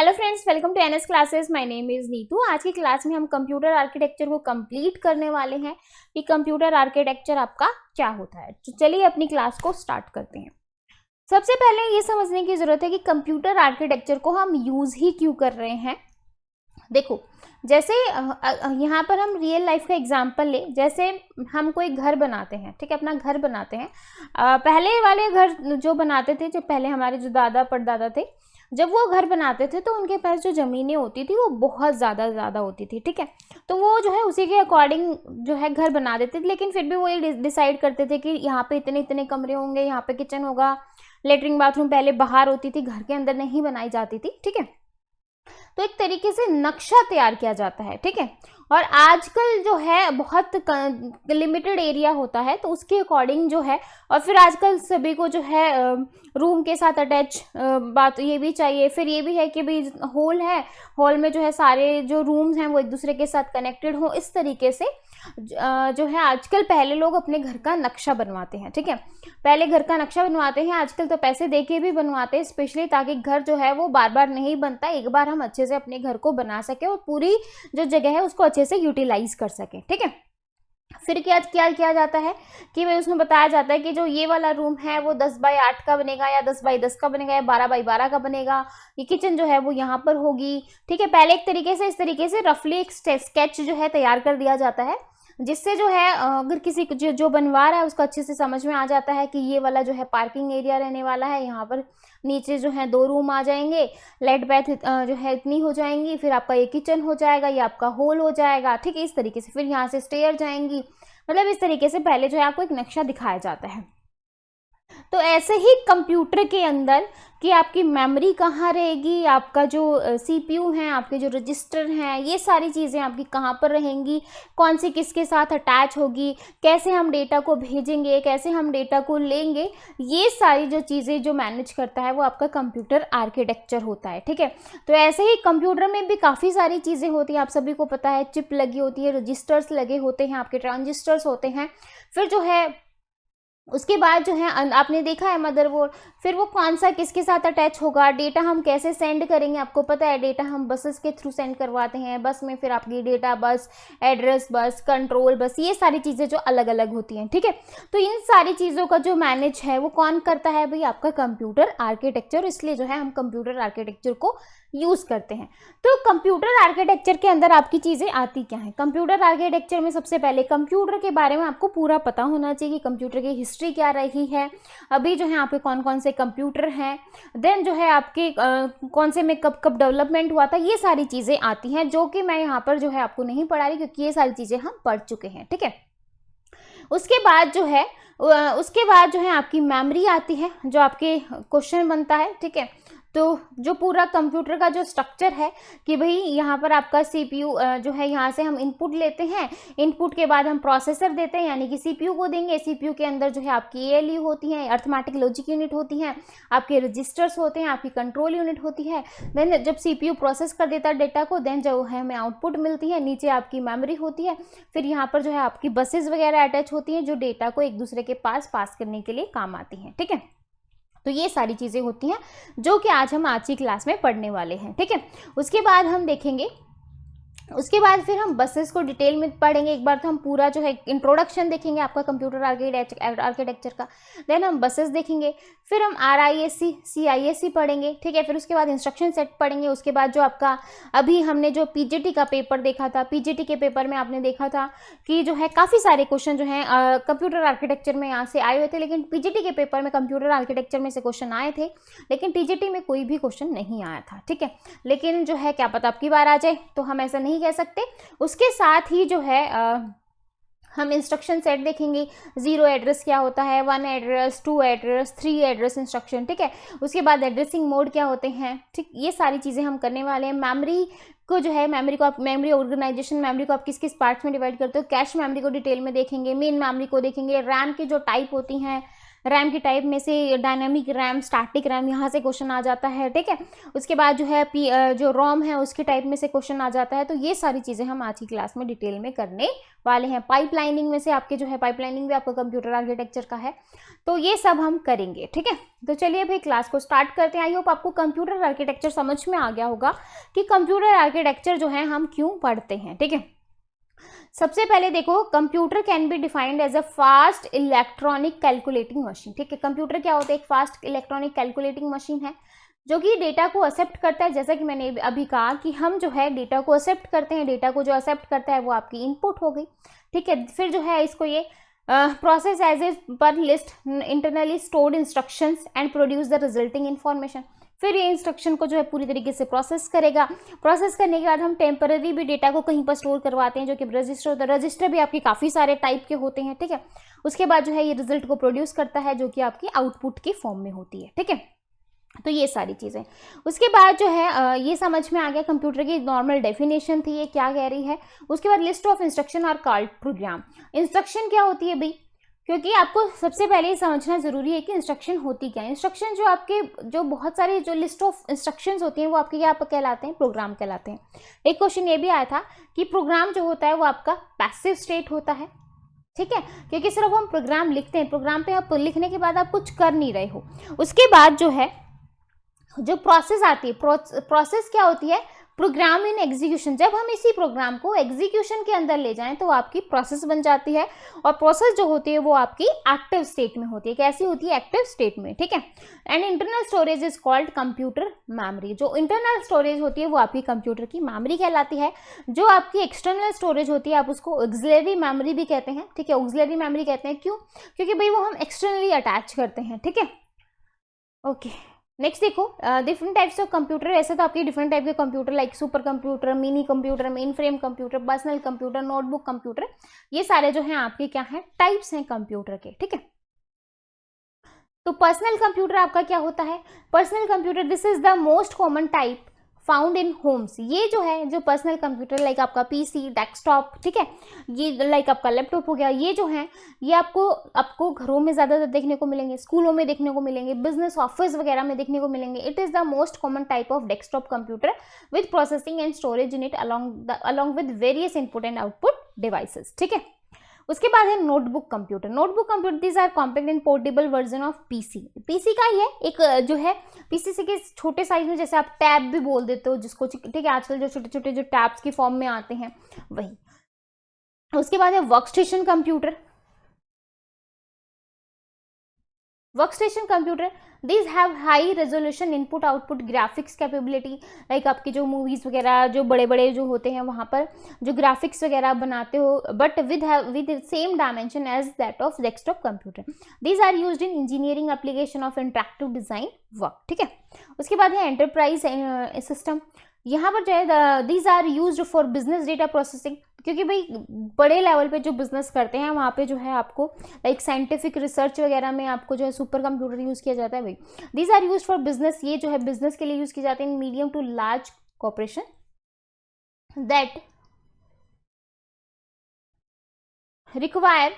Hello friends, welcome to NS classes. My name is Neetu. आज की class में हम कंप्यूटर आर्किटेक्चर को कंप्लीट करने वाले हैं कि कंप्यूटर आर्किटेक्चर आपका क्या होता है। तो चलिए अपनी क्लास को स्टार्ट करते हैं। सबसे पहले ये समझने की जरूरत है कि कंप्यूटर आर्किटेक्चर को हम यूज ही क्यों कर रहे हैं। देखो, जैसे यहाँ पर हम रियल लाइफ का एग्जांपल ले। जैसे हम कोई घर बनाते हैं, ठीक है, अपना घर बनाते हैं। पहले वाले घर जो बनाते थे, जो पहले हमारे जो दादा परदादा थे, जब वो घर बनाते थे तो उनके पास जो ज़मीनें होती थी वो बहुत ज़्यादा होती थी, ठीक है। तो वो जो है उसी के अकॉर्डिंग जो है घर बना देते थे, लेकिन फिर भी वो ये डिसाइड करते थे कि यहाँ पे इतने इतने कमरे होंगे, यहाँ पे किचन होगा, लेटरिन बाथरूम पहले बाहर होती थी, घर के अंदर नहीं बनाई जाती थी, ठीक है। तो एक तरीके से नक्शा तैयार किया जाता है, ठीक है। और आजकल जो है बहुत लिमिटेड एरिया होता है, तो उसके अकॉर्डिंग जो है, और फिर आजकल सभी को जो है रूम के साथ अटैच बात ये भी चाहिए। फिर ये भी है कि भाई हॉल है, हॉल में जो है सारे जो रूम्स हैं वो एक दूसरे के साथ कनेक्टेड हो। इस तरीके से जो है आजकल पहले लोग अपने घर का नक्शा बनवाते हैं, ठीक है। पहले घर का नक्शा बनवाते हैं, आजकल तो पैसे दे के भी बनवाते हैं, स्पेशली ताकि घर जो है वो बार बार नहीं बनता, एक बार हम अच्छे से अपने घर को बना सके और पूरी जो जगह है उसको अच्छे से यूटिलाइज कर सके, ठीक है। फिर क्या क्या किया जाता है कि भाई उसमें बताया जाता है कि जो ये वाला रूम है वो 10x8 का बनेगा, या 10x10 का बनेगा, या 12x12 का बनेगा। ये किचन जो है वो यहाँ पर होगी, ठीक है। पहले एक तरीके से इस तरीके से रफली एक स्केच जो है तैयार कर दिया जाता है, जिससे जो है अगर किसी जो बनवा रहा है उसको अच्छे से समझ में आ जाता है कि ये वाला जो है पार्किंग एरिया रहने वाला है, यहाँ पर नीचे जो है 2 रूम आ जाएंगे, लेट बैथ जो है इतनी हो जाएंगी, फिर आपका ये किचन हो जाएगा, ये आपका हॉल हो जाएगा, ठीक है। इस तरीके से फिर यहाँ से स्टेयर जाएंगी, मतलब इस तरीके से पहले जो है आपको एक नक्शा दिखाया जाता है। तो ऐसे ही कंप्यूटर के अंदर कि आपकी मेमोरी कहाँ रहेगी, आपका जो सीपीयू है, आपके जो रजिस्टर हैं, ये सारी चीज़ें आपकी कहाँ पर रहेंगी, कौन सी किसके साथ अटैच होगी, कैसे हम डेटा को भेजेंगे, कैसे हम डेटा को लेंगे, ये सारी जो चीज़ें जो मैनेज करता है वो आपका कंप्यूटर आर्किटेक्चर होता है, ठीक है। तो ऐसे ही कंप्यूटर में भी काफ़ी सारी चीज़ें होती हैं, आप सभी को पता है, चिप लगी होती है, रजिस्टर्स लगे होते हैं, आपके ट्रांजिस्टर्स होते हैं। फिर जो है उसके बाद जो है आपने देखा है मदरबोर्ड, फिर वो कौन सा किसके साथ अटैच होगा, डेटा हम कैसे सेंड करेंगे, आपको पता है डेटा हम बसेस के थ्रू सेंड करवाते हैं। बस में फिर आपकी data bus, address bus, control bus, ये सारी चीज़ें जो अलग अलग होती हैं, ठीक है। तो इन सारी चीज़ों का जो मैनेज है वो कौन करता है भाई, आपका कंप्यूटर आर्किटेक्चर। इसलिए जो है हम कंप्यूटर आर्किटेक्चर को यूज़ करते हैं। तो कंप्यूटर आर्किटेक्चर के अंदर आपकी चीज़ें आती क्या हैं। कंप्यूटर आर्किटेक्चर में सबसे पहले कंप्यूटर के बारे में आपको पूरा पता होना चाहिए कि कंप्यूटर की हिस्ट्री क्या रही है, अभी जो है आपके कौन कौन से कंप्यूटर हैं, देन जो है आपके कौन से में कब कब डेवलपमेंट हुआ था, ये सारी चीज़ें आती हैं, जो कि मैं यहाँ पर जो है आपको नहीं पढ़ा रही, क्योंकि ये सारी चीज़ें हम पढ़ चुके हैं, ठीक है। उसके बाद जो है आपकी मेमोरी आती है, जो आपके क्वेश्चन बनता है, ठीक है। तो जो पूरा कंप्यूटर का जो स्ट्रक्चर है कि भाई यहाँ पर आपका सीपीयू जो है, यहाँ से हम इनपुट लेते हैं, इनपुट के बाद हम प्रोसेसर देते हैं, यानी कि सीपीयू को देंगे। सीपीयू के अंदर जो है आपकी एएलयू होती है, अर्थमेटिक लॉजिक यूनिट होती है, आपके रजिस्टर्स होते हैं, आपकी कंट्रोल यूनिट होती है। देन जब सीपीयू प्रोसेस कर देता है डेटा को, देन जो है हमें आउटपुट मिलती है, नीचे आपकी मेमोरी होती है। फिर यहाँ पर जो है आपकी बसेस वगैरह अटैच होती हैं, जो डेटा को एक दूसरे के पास करने के लिए काम आती हैं, ठीक है। तो ये सारी चीज़ें होती हैं जो कि आज की क्लास में पढ़ने वाले हैं, ठीक है। उसके बाद हम देखेंगे, उसके बाद फिर हम बसेस को डिटेल में पढ़ेंगे। एक बार तो हम पूरा जो है इंट्रोडक्शन देखेंगे आपका कंप्यूटर आर्किटेक्चर का, देन हम बसेस देखेंगे, फिर हम RISC CISC पढ़ेंगे, ठीक है। फिर उसके बाद इंस्ट्रक्शन सेट पढ़ेंगे। उसके बाद जो आपका अभी हमने जो PGT का पेपर देखा था, PGT के पेपर में आपने देखा था कि जो है काफ़ी सारे क्वेश्चन जो हैं कंप्यूटर आर्किटेक्चर में यहाँ से आए हुए थे, लेकिन PGT के पेपर में कंप्यूटर आर्किटेक्चर में से क्वेश्चन आए थे, लेकिन TGT में कोई भी क्वेश्चन नहीं आया था, ठीक है। लेकिन जो है क्या पता अब की बार आ जाए, तो हम ऐसा नहीं कह सकते। उसके साथ ही जो है हम इंस्ट्रक्शन सेट देखेंगे। 0 एड्रेस क्या होता है, 1 एड्रेस, 2 एड्रेस, 3 एड्रेस इंस्ट्रक्शन, ठीक है। उसके बाद एड्रेसिंग मोड क्या होते हैं, ठीक, ये सारी चीज़ें हम करने वाले हैं। मेमोरी को जो है, मेमोरी ऑर्गेनाइजेशन, मेमोरी को आप किस किस पार्ट्स में डिवाइड करते हो, कैश मेमोरी को डिटेल में देखेंगे, मेन मेमोरी को देखेंगे, रैम की जो टाइप होती हैं, रैम की टाइप में से डायनामिक रैम, स्टैटिक रैम, यहाँ से क्वेश्चन आ जाता है, ठीक है। उसके बाद जो है जो रोम है उसके टाइप में से क्वेश्चन आ जाता है। तो ये सारी चीज़ें हम आज की क्लास में डिटेल में करने वाले हैं। पाइपलाइनिंग में से आपके जो है पाइपलाइनिंग भी आपका कंप्यूटर आर्किटेक्चर का है, तो ये सब हम करेंगे, ठीक है। तो चलिए भाई क्लास को स्टार्ट करते हैं। आई होप आपको कंप्यूटर आर्किटेक्चर समझ में आ गया होगा कि कंप्यूटर आर्किटेक्चर जो है हम क्यों पढ़ते हैं, ठीक है। सबसे पहले देखो, computer can be defined as a fast electronic calculating machine, ठीक है। कंप्यूटर क्या होता है? एक फास्ट इलेक्ट्रॉनिक कैलकुलेटिंग मशीन है जो कि डेटा को एक्सेप्ट करता है। जैसा कि मैंने अभी कहा कि हम जो है डेटा को एक्सेप्ट करते हैं, डेटा को जो एक्सेप्ट करता है वो आपकी इनपुट हो गई, ठीक है। फिर जो है इसको ये प्रोसेस एज ए पर list internally stored instructions and produce the resulting information. फिर ये इंस्ट्रक्शन को जो है पूरी तरीके से प्रोसेस करेगा। प्रोसेस करने के बाद हम टेम्पररी भी डेटा को कहीं पर स्टोर करवाते हैं, जो कि रजिस्टर होता है। रजिस्टर भी आपके काफ़ी सारे टाइप के होते हैं, ठीक है। उसके बाद जो है ये रिजल्ट को प्रोड्यूस करता है, जो कि आपकी आउटपुट की फॉर्म में होती है, ठीक है। तो ये सारी चीज़ें, उसके बाद जो है ये समझ में आ गया कंप्यूटर की नॉर्मल डेफिनेशन थी, ये क्या कह रही है। उसके बाद लिस्ट ऑफ इंस्ट्रक्शन और कॉल्ड प्रोग्राम। इंस्ट्रक्शन क्या होती है भाई? क्योंकि आपको सबसे पहले ये समझना जरूरी है कि इंस्ट्रक्शन होती क्या है। इंस्ट्रक्शन जो आपके जो बहुत सारे जो लिस्ट ऑफ इंस्ट्रक्शंस होती हैं वो आपके क्या कहलाते हैं? प्रोग्राम कहलाते हैं। एक क्वेश्चन ये भी आया था कि प्रोग्राम जो होता है वो आपका पैसिव स्टेट होता है, ठीक है, क्योंकि सिर्फ हम प्रोग्राम लिखते हैं, प्रोग्राम पे आप लिखने के बाद आप कुछ कर नहीं रहे हो। उसके बाद जो है जो प्रोसेस आती है, प्रोसेस क्या होती है? Program in execution. जब हम इसी प्रोग्राम को एग्जीक्यूशन के अंदर ले जाएं तो आपकी प्रोसेस बन जाती है, और प्रोसेस जो होती है वो आपकी एक्टिव स्टेट में होती है। कैसी होती है? एक्टिव स्टेट में, ठीक है। And internal storage is called computer memory. जो इंटरनल स्टोरेज होती है वो आपकी कंप्यूटर की मेमोरी कहलाती है। जो आपकी एक्सटर्नल स्टोरेज होती है आप उसको ऑक्सिलरी मेमोरी भी कहते हैं, ठीक है। ऑक्सिलरी मेमोरी कहते हैं क्यों? क्योंकि भाई वो हम एक्सटर्नली अटैच करते हैं, ठीक है। ओके, नेक्स्ट देखो, डिफरेंट टाइप्स ऑफ कंप्यूटर। ऐसे तो आपके डिफरेंट टाइप के computer like super computer, mini computer, main frame computer, personal computer, notebook computer, ये सारे जो हैं आपके क्या हैं? टाइप्स हैं कंप्यूटर के, ठीक है। तो पर्सनल कंप्यूटर आपका क्या होता है? Personal computer, this is the most common type found in Holmes. ये जो है जो पर्सनल कंप्यूटर लाइक आपका पीसी, डेस्कटॉप, ठीक है, ये लाइक आपका लैपटॉप हो गया, ये जो है ये आपको घरों में ज़्यादातर देखने को मिलेंगे, स्कूलों में देखने को मिलेंगे, बिजनेस ऑफिस वगैरह में देखने को मिलेंगे। It is the most common type of desktop computer with processing and storage in it along with various input and output devices, ठीक है। उसके बाद है notebook computer. Notebook computer these are compact and portable version of PC. PC का ही है एक जो है पीसी से के छोटे साइज में, जैसे आप टैब भी बोल देते हो जिसको, ठीक है। आजकल जो छोटे छोटे जो टैब्स की फॉर्म में आते हैं वही। उसके बाद है work station computer. Workstation computer, these have high resolution input output graphics capability. Like आपकी जो मूवीज वगैरह जो बड़े बड़े जो होते हैं वहाँ पर जो ग्राफिक्स वगैरह बनाते हो, but with same dimension as that of desktop computer. These are used in engineering application of interactive design work, ठीक है। उसके बाद है एंटरप्राइज सिस्टम। यहाँ पर जो है these are used for business data processing, क्योंकि भाई बड़े लेवल पे जो बिजनेस करते हैं वहाँ पे जो है आपको लाइक साइंटिफिक रिसर्च वगैरह में आपको जो है सुपर कंप्यूटर यूज़ किया जाता है भाई। These are use for business, ये जो है बिजनेस के लिए यूज़ किए जाते हैं। Medium to large corporation that require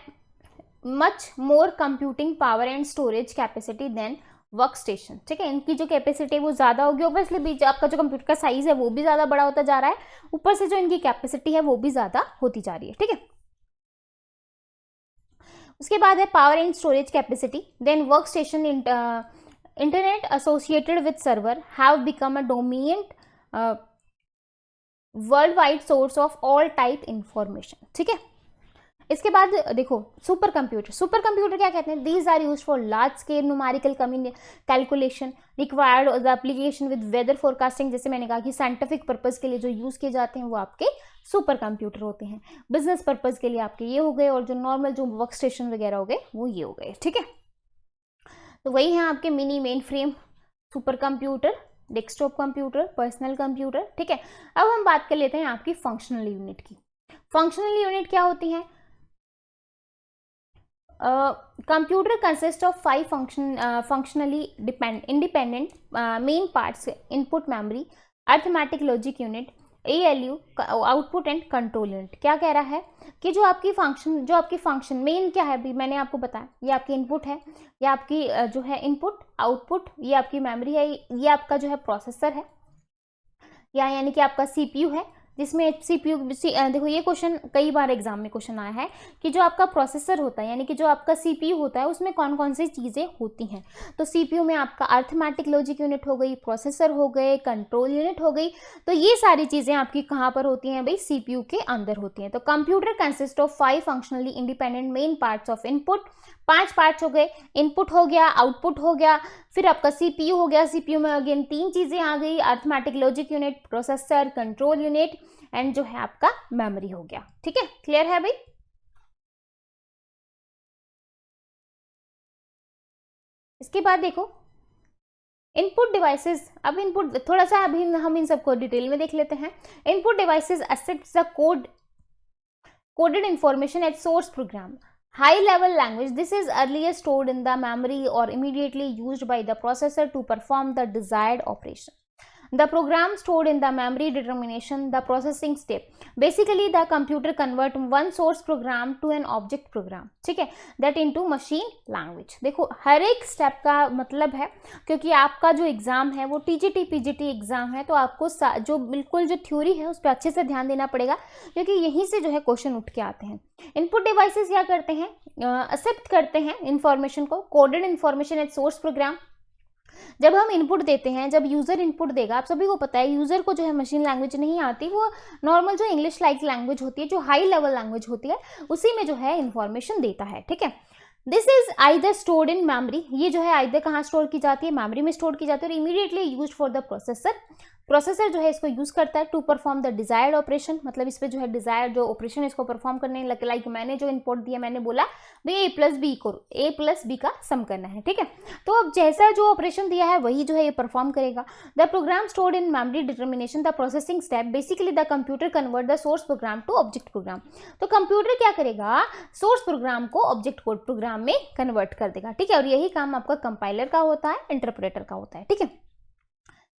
much more computing power and storage capacity then work station, ठीक है। इनकी जो कैपेसिटी है वो ज़्यादा होगी, ऑब्वियसली भी आपका जो कंप्यूटर का साइज है वो भी ज़्यादा बड़ा होता जा रहा है, ऊपर से जो इनकी कैपेसिटी है वो भी ज़्यादा होती जा रही है, ठीक है। उसके बाद है power and storage capacity. Then work station internet associated with server have become a dominant world wide source of all type information, ठीक है। इसके बाद देखो सुपर कंप्यूटर। सुपर कंप्यूटर क्या कहते हैं? These are use for large scale numerical calculation required the application with weather forecasting. जैसे मैंने कहा कि साइंटिफिक पर्पज के लिए जो यूज किए जाते हैं वो आपके सुपर कंप्यूटर होते हैं। बिजनेस पर्पज के लिए आपके ये हो गए, और जो नॉर्मल जो वर्क स्टेशन वगैरह हो गए वो ये हो गए, ठीक है। तो वही है आपके mini, main frame, super computer, desktop computer, personal computer, ठीक है। अब हम बात कर लेते हैं आपकी फंक्शनल यूनिट की। फंक्शनल यूनिट क्या होती है? Computer consist of 5 functionally independent main parts: input memory, arithmetic logic unit, ALU output and control unit क्या कह रहा है कि जो आपकी फंक्शन मेन क्या है, अभी मैंने आपको बताया, ये आपकी इनपुट है, ये आपकी जो है इनपुट आउटपुट, ये आपकी मेमोरी है, ये आपका जो है प्रोसेसर है, या यानी कि आपका CPU है, जिसमें CPU देखो ये क्वेश्चन कई बार एग्जाम में क्वेश्चन आया है कि जो आपका प्रोसेसर होता है यानी कि जो आपका CPU होता है उसमें कौन कौन सी चीज़ें होती हैं। तो CPU में आपका अर्थमेटिक लॉजिक यूनिट हो गई, प्रोसेसर हो गए, कंट्रोल यूनिट हो गई। तो ये सारी चीज़ें आपकी कहाँ पर होती हैं भाई, CPU के अंदर होती हैं। तो computer consist of 5 functionally independent main parts of input. 5 parts हो गए, इनपुट हो गया, आउटपुट हो गया, फिर आपका CPU हो गया। CPU में अगेन 3 चीज़ें आ गई, arithmetic logic unit, processor, control unit and जो है आपका मेमोरी हो गया। ठीक है, क्लियर है भाई। इसके बाद देखो इनपुट डिवाइसेस। अब इनपुट थोड़ा सा अभी हम इन सबको डिटेल में देख लेते हैं। Input devices accept the coded information at source program. High level language, this is earlier stored in the memory or immediately used by the processor to perform the desired operation. The program stored in the memory determination the processing step. Basically the computer convert one source program to an object program, ठीक है, that into machine language. देखो हर एक step का मतलब है, क्योंकि आपका जो एग्जाम है वो TGT PGT एग्जाम है, तो आपको जो बिल्कुल जो थ्योरी है उस पर अच्छे से ध्यान देना पड़ेगा, क्योंकि यहीं से जो है क्वेश्चन उठ के आते हैं। इनपुट डिवाइसेस क्या करते हैं, एक्सेप्ट करते हैं इंफॉर्मेशन को, coded information at source program. जब हम इनपुट देते हैं, जब यूजर इनपुट देगा, आप सभी को पता है यूजर को जो है मशीन लैंग्वेज नहीं आती, वो नॉर्मल जो इंग्लिश लाइक लैंग्वेज होती है, जो हाई लेवल लैंग्वेज होती है, उसी में जो है इंफॉर्मेशन देता है। ठीक है, this is either stored in memory, ये जो है आइदर कहाँ स्टोर की जाती है, मेमोरी में स्टोर की जाती है, और immediately used for the processor. Processor जो है इसको यूज करता है to perform the desired operation, मतलब इस पे जो है डिजायर्ड जो ऑपरेशन इसको परफॉर्म करने लाइक मैंने जो इनपुट दिया, मैंने बोला भाई A+B का सम करना है। ठीक है, तो अब जैसा जो ऑपरेशन दिया है वही जो है ये परफॉर्म करेगा। The program stored in memory determination the processing step, basically the computer convert the source program to object program. तो कंप्यूटर क्या करेगा, सोर्स प्रोग्राम को ऑब्जेक्ट कोड प्रोग्राम में कन्वर्ट कर देगा। ठीक है, और यही काम आपका कंपाइलर का होता है, इंटरप्रेटर का होता है। ठीक है,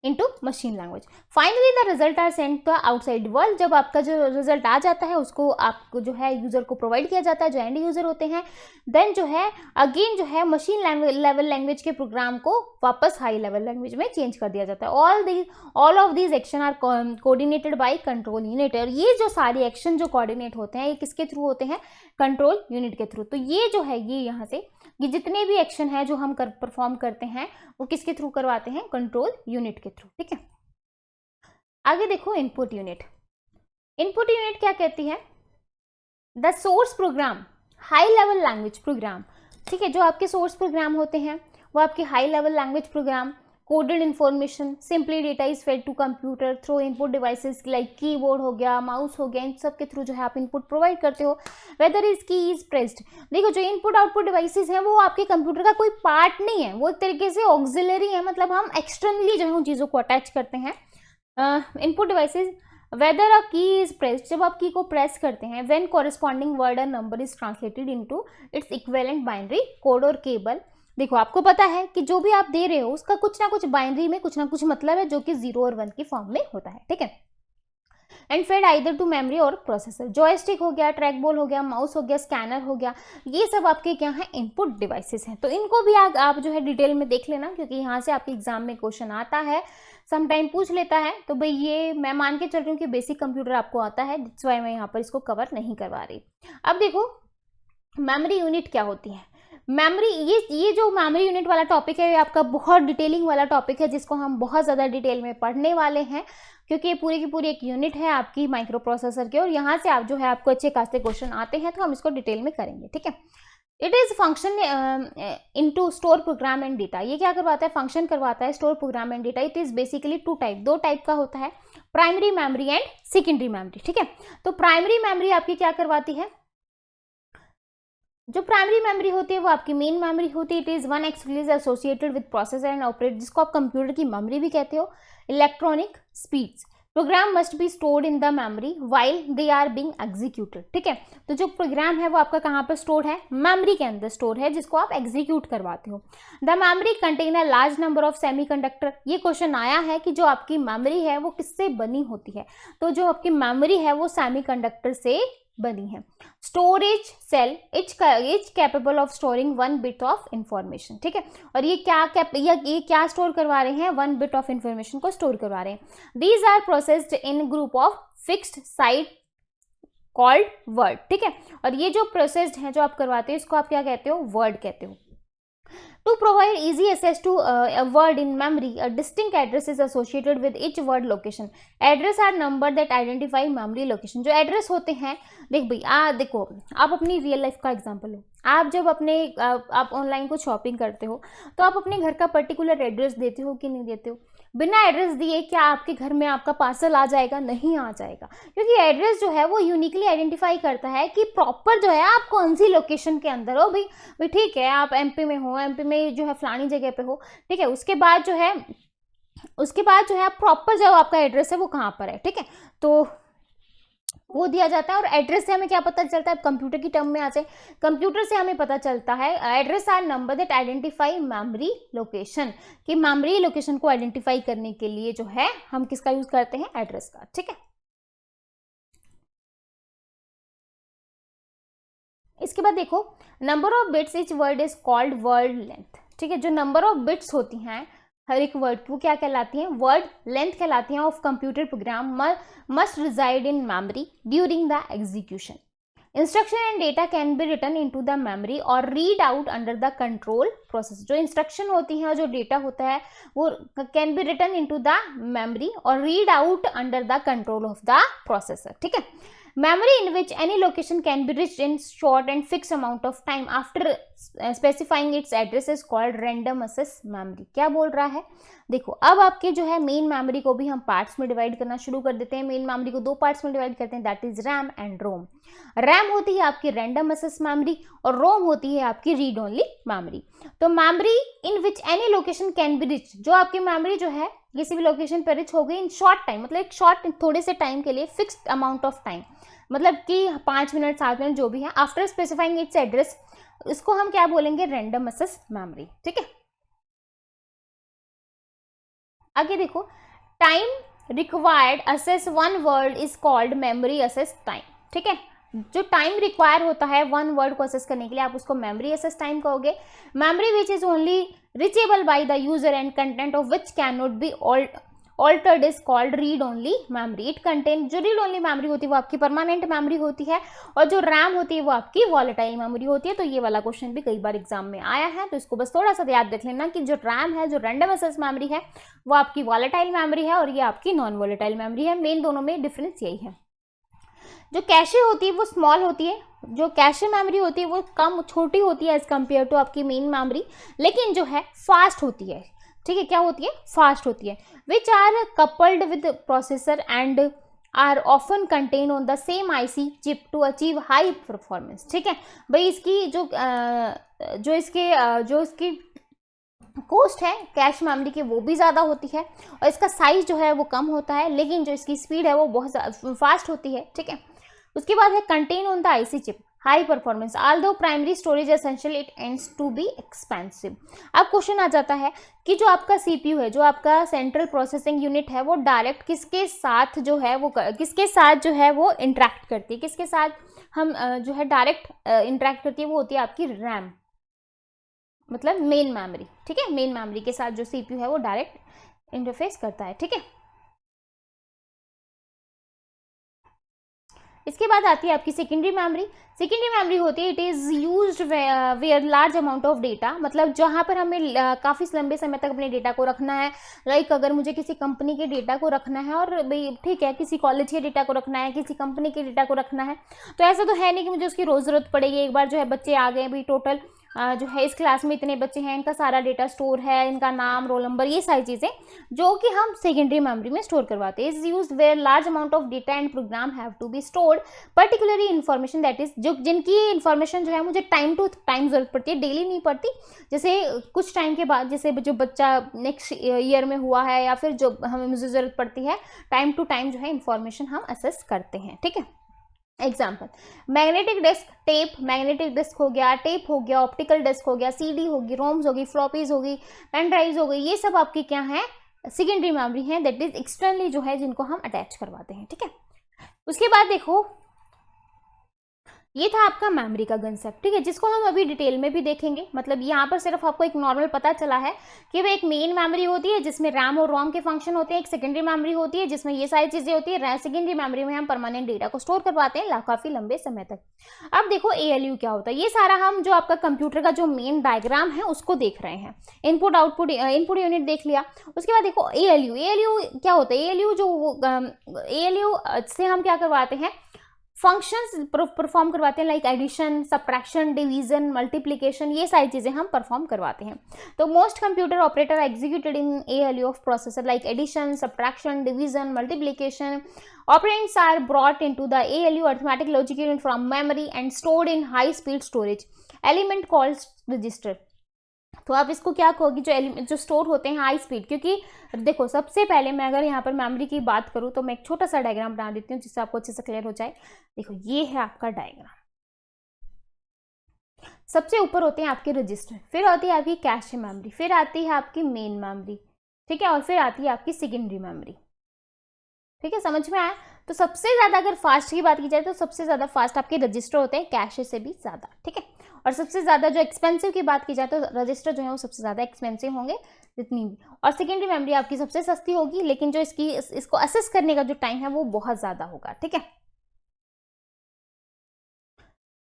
into machine language. Finally the result are sent to outside world. जब आपका जो रिजल्ट आ जाता है उसको आपको जो है यूजर को प्रोवाइड किया जाता है, जो एंड यूजर होते हैं। देन जो है अगेन जो है मशीन लेवल लैंग्वेज के प्रोग्राम को वापस हाई लेवल लैंग्वेज में चेंज कर दिया जाता है। All of these action are coordinated by control unit, और ये जो सारे एक्शन जो कोऑर्डिनेट होते हैं ये किसके थ्रू होते हैं, कंट्रोल यूनिट के थ्रू। तो ये जो है ये यहाँ से ये जितने भी एक्शन है जो हम परफॉर्म करते हैं वो किसके थ्रू करवाते हैं, कंट्रोल यूनिट के थ्रू। ठीक है, आगे देखो इनपुट यूनिट। इनपुट यूनिट क्या कहती है, the source programme high level language programme. ठीक है, जो आपके सोर्स प्रोग्राम होते हैं वो आपके high level language program, coded information, simply data is fed to computer through input devices like keyboard हो गया, माउस हो गया, इन सब के थ्रू जो है आप इनपुट प्रोवाइड करते हो। वेदर इज की इज प्रेस्ड, देखो जो इनपुट आउटपुट डिवाइसेस हैं वो आपके कंप्यूटर का कोई पार्ट नहीं है, वो एक तरीके से ऑक्सिलरी है, मतलब हम एक्सटर्नली जो है उन चीज़ों को अटैच करते हैं। इनपुट डिवाइसेस, वेदर अ की इज प्रेस्ड, जब आप की को प्रेस करते हैं, व्हेन कॉरेस्पॉन्डिंग वर्ड और number is translated into its equivalent binary code और केबल। देखो आपको पता है कि जो भी आप दे रहे हो उसका कुछ ना कुछ बाइनरी में कुछ ना कुछ मतलब है, जो कि 0 और 1 की फॉर्म में होता है। ठीक है, and fed either to memory और प्रोसेसर। जॉयस्टिक हो गया, ट्रैक बॉल हो गया, माउस हो गया, स्कैनर हो गया, ये सब आपके क्या है, इनपुट डिवाइसेस हैं। तो इनको भी आप जो है डिटेल में देख लेना, क्योंकि यहाँ से आपके एग्जाम में क्वेश्चन आता है, समटाइम पूछ लेता है। तो भाई ये मैं मान के चल रही हूँ कि बेसिक कंप्यूटर आपको आता है, दैट्स व्हाई मैं यहाँ पर इसको कवर नहीं करवा रही। अब देखो मेमोरी यूनिट क्या होती है। मेमोरी, ये जो मेमोरी यूनिट वाला टॉपिक है ये आपका बहुत डिटेलिंग वाला टॉपिक है, जिसको हम बहुत ज़्यादा डिटेल में पढ़ने वाले हैं, क्योंकि ये पूरी की पूरी एक यूनिट है आपकी माइक्रो प्रोसेसर के, और यहाँ से आप जो है आपको अच्छे खासे क्वेश्चन आते हैं, तो हम इसको डिटेल में करेंगे। ठीक है, it is function into store programme and data. ये क्या करवाता है, फंक्शन करवाता है store programme and data. It is basically दो टाइप का होता है, primary memory and secondary memory. ठीक है, तो प्राइमरी मेमोरी आपकी क्या करवाती है, जो प्राइमरी मेमोरी होती है वो आपकी मेन मेमोरी होती है। It is one exclusive associated with processor and operate, जिसको आप कंप्यूटर की मेमोरी भी कहते हो। Electronic speeds, program must be stored in the memory while they are being executed, ठीक है। तो जो प्रोग्राम है वो आपका कहाँ पर स्टोर है, मेमोरी के अंदर स्टोर है, जिसको आप एग्जीक्यूट करवाते हो। The memory contain a large number of semiconductor, ये क्वेश्चन आया है कि जो आपकी मेमोरी है वो किससे बनी होती है, तो जो आपकी मेमोरी है वो सेमीकंडक्टर से बनी है। Storage cell each capable of storing 1 bit of information, ठीक है। और ये क्या स्टोर करवा रहे हैं, 1 बिट ऑफ इंफॉर्मेशन को स्टोर करवा रहे हैं। These are processed in group of fixed side called word, ठीक है। और ये जो प्रोसेस्ड है जो आप करवाते हो इसको आप क्या कहते हो, वर्ड कहते हो। To provide easy access to a word in memory, a distinct address is associated with each word location. Address are number that identify memory location. जो एड्रेस होते हैं, देख भाई देखो आप अपनी रियल लाइफ का एग्जांपल लो। आप जब आप ऑनलाइन कुछ शॉपिंग करते हो तो आप अपने घर का पर्टिकुलर एड्रेस देते हो कि नहीं देते हो। बिना एड्रेस दिए क्या आपके घर में आपका पार्सल आ जाएगा, नहीं आ जाएगा, क्योंकि एड्रेस जो है वो यूनिकली आइडेंटिफाई करता है कि प्रॉपर जो है आप कौन सी लोकेशन के अंदर हो। भाई ठीक है, आप एमपी में हो, एमपी में जो है फलानी जगह पे हो, ठीक है। उसके बाद जो है आप प्रॉपर जो आपका एड्रेस है वो कहाँ पर है, ठीक है, तो वो दिया जाता है। और एड्रेस से हमें क्या पता चलता है, कंप्यूटर की टर्म में आ जाए, कंप्यूटर से हमें पता चलता है address are number that identify memory location, कि मेमोरी लोकेशन को आइडेंटिफाई करने के लिए जो है हम किसका यूज करते हैं, एड्रेस का, ठीक है। इसके बाद देखो number of bits etch word is called word length, ठीक है। जो नंबर ऑफ बिट्स होती हैं हर एक वर्ड की वो क्या कहलाती हैं, वर्ड लेंथ कहलाती हैं of computer program must reside in memory during the execution. Instruction and data can be written into the memory और read out under the control process. जो इंस्ट्रक्शन होती हैं और जो डेटा होता है वो can be written into the memory और read out under the control of the processor, ठीक है। Memory in which any location can be reached in short and fixed amount of time after specifying its address is called random access memory। क्या बोल रहा है, देखो अब आपके जो है मेन मेमोरी को भी हम पार्ट्स में डिवाइड करना शुरू कर देते हैं। मेन मेमोरी को 2 पार्ट्स में डिवाइड करते हैं, that is RAM and ROM. RAM होती है आपकी रैंडम एक्सेस मेमोरी और रोम होती है आपकी रीड ओनली मेमोरी। तो memory in which any location can be rich, जो आपकी मेमोरी जो है किसी भी लोकेशन पर रिच हो गई इन शॉर्ट टाइम, मतलब एक शॉर्ट थोड़े से टाइम के लिए, फिक्स्ड अमाउंट ऑफ टाइम, मतलब कि 5 मिनट 7 मिनट जो भी है, आफ्टर स्पेसिफाइंग इट्स एड्रेस, इसको हम क्या बोलेंगे, रैंडम एक्सेस मेमोरी, ठीक है। आगे देखो time required assess one word is called memory assess time, ठीक है। जो टाइम रिक्वायर होता है 1 वर्ड को असेस करने के लिए आप उसको मेमोरी असेस टाइम कहोगे। Memory which is only reachable by the user and content of which can not be altered is called read only memory. It contain, जो रीड ओनली मेमोरी होती है वो आपकी परमानेंट मेमोरी होती है और जो रैम होती है वो आपकी वॉलेटाइल मेमोरी होती है। तो ये वाला क्वेश्चन भी कई बार एग्जाम में आया है, तो इसको बस थोड़ा सा याद रख लेना कि जो रैम है, जो रैंडम एक्सेस मेमोरी है, वो आपकी वॉलेटाइल मेमोरी है और ये आपकी नॉन वॉलेटाइल मेमोरी है। मेन दोनों में डिफरेंस यही है। जो कैशे होती है वो स्मॉल होती है, जो कैशे मेमोरी होती है वो कम छोटी होती है एज कम्पेयर टू आपकी मेन मेमोरी, लेकिन जो है फास्ट होती है, ठीक है। क्या होती है, फास्ट होती है। Which are coupled with processor and are often contain on the same IC chip to achieve high performance, ठीक है। भाई इसकी जो इसकी कॉस्ट है कैश मेमोरी की वो भी ज़्यादा होती है और इसका साइज जो है वो कम होता है, लेकिन जो इसकी स्पीड है वो बहुत फास्ट होती है, ठीक है। उसके बाद है contain on the IC chip high performance although primary storage essential it ends to be expensive. अब क्वेश्चन आ जाता है कि जो आपका सीपीयू है, जो आपका सेंट्रल प्रोसेसिंग यूनिट है, वो डायरेक्ट किसके साथ जो है वो इंटरेक्ट करती है, किसके साथ हम जो है डायरेक्ट इंटरेक्ट करती है, वो होती है आपकी रैम, मतलब मेन मेमोरी, ठीक है। मेन मेमोरी के साथ जो सीपीयू है वो डायरेक्ट इंटरफेस करता है, ठीक है। इसके बाद आती है आपकी सेकेंडरी मेमोरी। सेकेंडरी मेमोरी होती है it is used where large amount of data, मतलब जहाँ पर हमें काफ़ी लंबे समय तक अपने डेटा को रखना है। लाइक अगर मुझे किसी कंपनी के डेटा को रखना है और भाई ठीक है किसी कॉलेज के डेटा को रखना है, किसी कंपनी के डेटा को रखना है, तो ऐसा तो है नहीं कि मुझे उसकी रोज़ ज़रूरत पड़ेगी। एक बार जो है बच्चे आ गए भाई टोटल जो है इस क्लास में इतने बच्चे हैं, इनका सारा डेटा स्टोर है, इनका नाम, रोल नंबर, ये सारी चीज़ें जो कि हम सेकेंडरी मेमोरी में स्टोर करवाते हैं। Is use where large amount of data and program have to be stored, particularly information that is, जो जिनकी इन्फॉर्मेशन जो है मुझे टाइम टू टाइम जरूरत पड़ती है, डेली नहीं पड़ती। जैसे कुछ टाइम के बाद, जैसे जो बच्चा नेक्स्ट ईयर में हुआ है या फिर जो हमें मुझे ज़रूरत पड़ती है, टाइम टू टाइम जो है इन्फॉर्मेशन हम असेस करते हैं। ठीक है, example magnetic disk, tape, magnetic disk हो गया, टेप हो गया, ऑप्टिकल डिस्क हो गया, सीडी होगी, रोम्स होगी, फ्लॉपीज होगी, पेन ड्राइव्स हो गई, ये सब आपकी क्या है, सेकेंडरी मेमोरी है, दैट इज एक्सटर्नली जो है जिनको हम अटैच करवाते हैं। ठीक है, उसके बाद देखो ये था आपका मेमोरी का कंसेप्ट। ठीक है, जिसको हम अभी डिटेल में भी देखेंगे। मतलब यहाँ पर सिर्फ आपको एक नॉर्मल पता चला है कि वह एक मेन मेमोरी होती है जिसमें रैम और रोम के फंक्शन होते हैं, एक सेकेंडरी मेमोरी होती है जिसमें ये सारी चीजें होती है, सेकेंडरी मेमोरी में हम परमानेंट डेटा को स्टोर करवाते हैं काफी लंबे समय तक। अब देखो ALU क्या होता है, ये सारा हम जो आपका कंप्यूटर का जो मेन डायग्राम है उसको देख रहे हैं। इनपुट आउटपुट, इनपुट यूनिट देख लिया। उसके बाद देखो ALU क्या होता है, ALU से हम क्या करवाते हैं, फंक्शंस परफॉर्म करवाते हैं, like addition, subtraction, division, multiplication, ये सारी चीजें हम परफॉर्म करवाते हैं। तो most computer operator executed in ALU of processor like addition, subtraction, division, multiplication. Operands are brought into the ALU arithmetic logic unit from memory and stored in high speed storage element called register. तो आप इसको क्या कहोगे, जो store होते हैं high speed, क्योंकि देखो सबसे पहले मैं अगर यहाँ पर मेमोरी की बात करूँ तो मैं एक छोटा सा डायग्राम बना देती हूँ जिससे आपको अच्छे से क्लियर हो जाए। देखो ये है आपका डायग्राम, सबसे ऊपर होते हैं आपके रजिस्टर, फिर होती है आपकी कैश मेमोरी, फिर आती है आपकी मेन मेमोरी, ठीक है, और फिर आती है आपकी सेकेंडरी मेमोरी। ठीक है, समझ में आया। तो सबसे ज्यादा अगर फास्ट की बात की जाए तो सबसे ज्यादा फास्ट आपके रजिस्टर होते हैं, कैश से भी ज्यादा। ठीक है, और सबसे ज्यादा जो एक्सपेंसिव की बात की जाए तो रजिस्टर जो है वो सबसे ज्यादा एक्सपेंसिव होंगे जितनी भी, और सेकेंडरी मेमोरी आपकी सबसे सस्ती होगी, लेकिन जो इसको असेस करने का जो टाइम है वो बहुत ज्यादा होगा। ठीक है,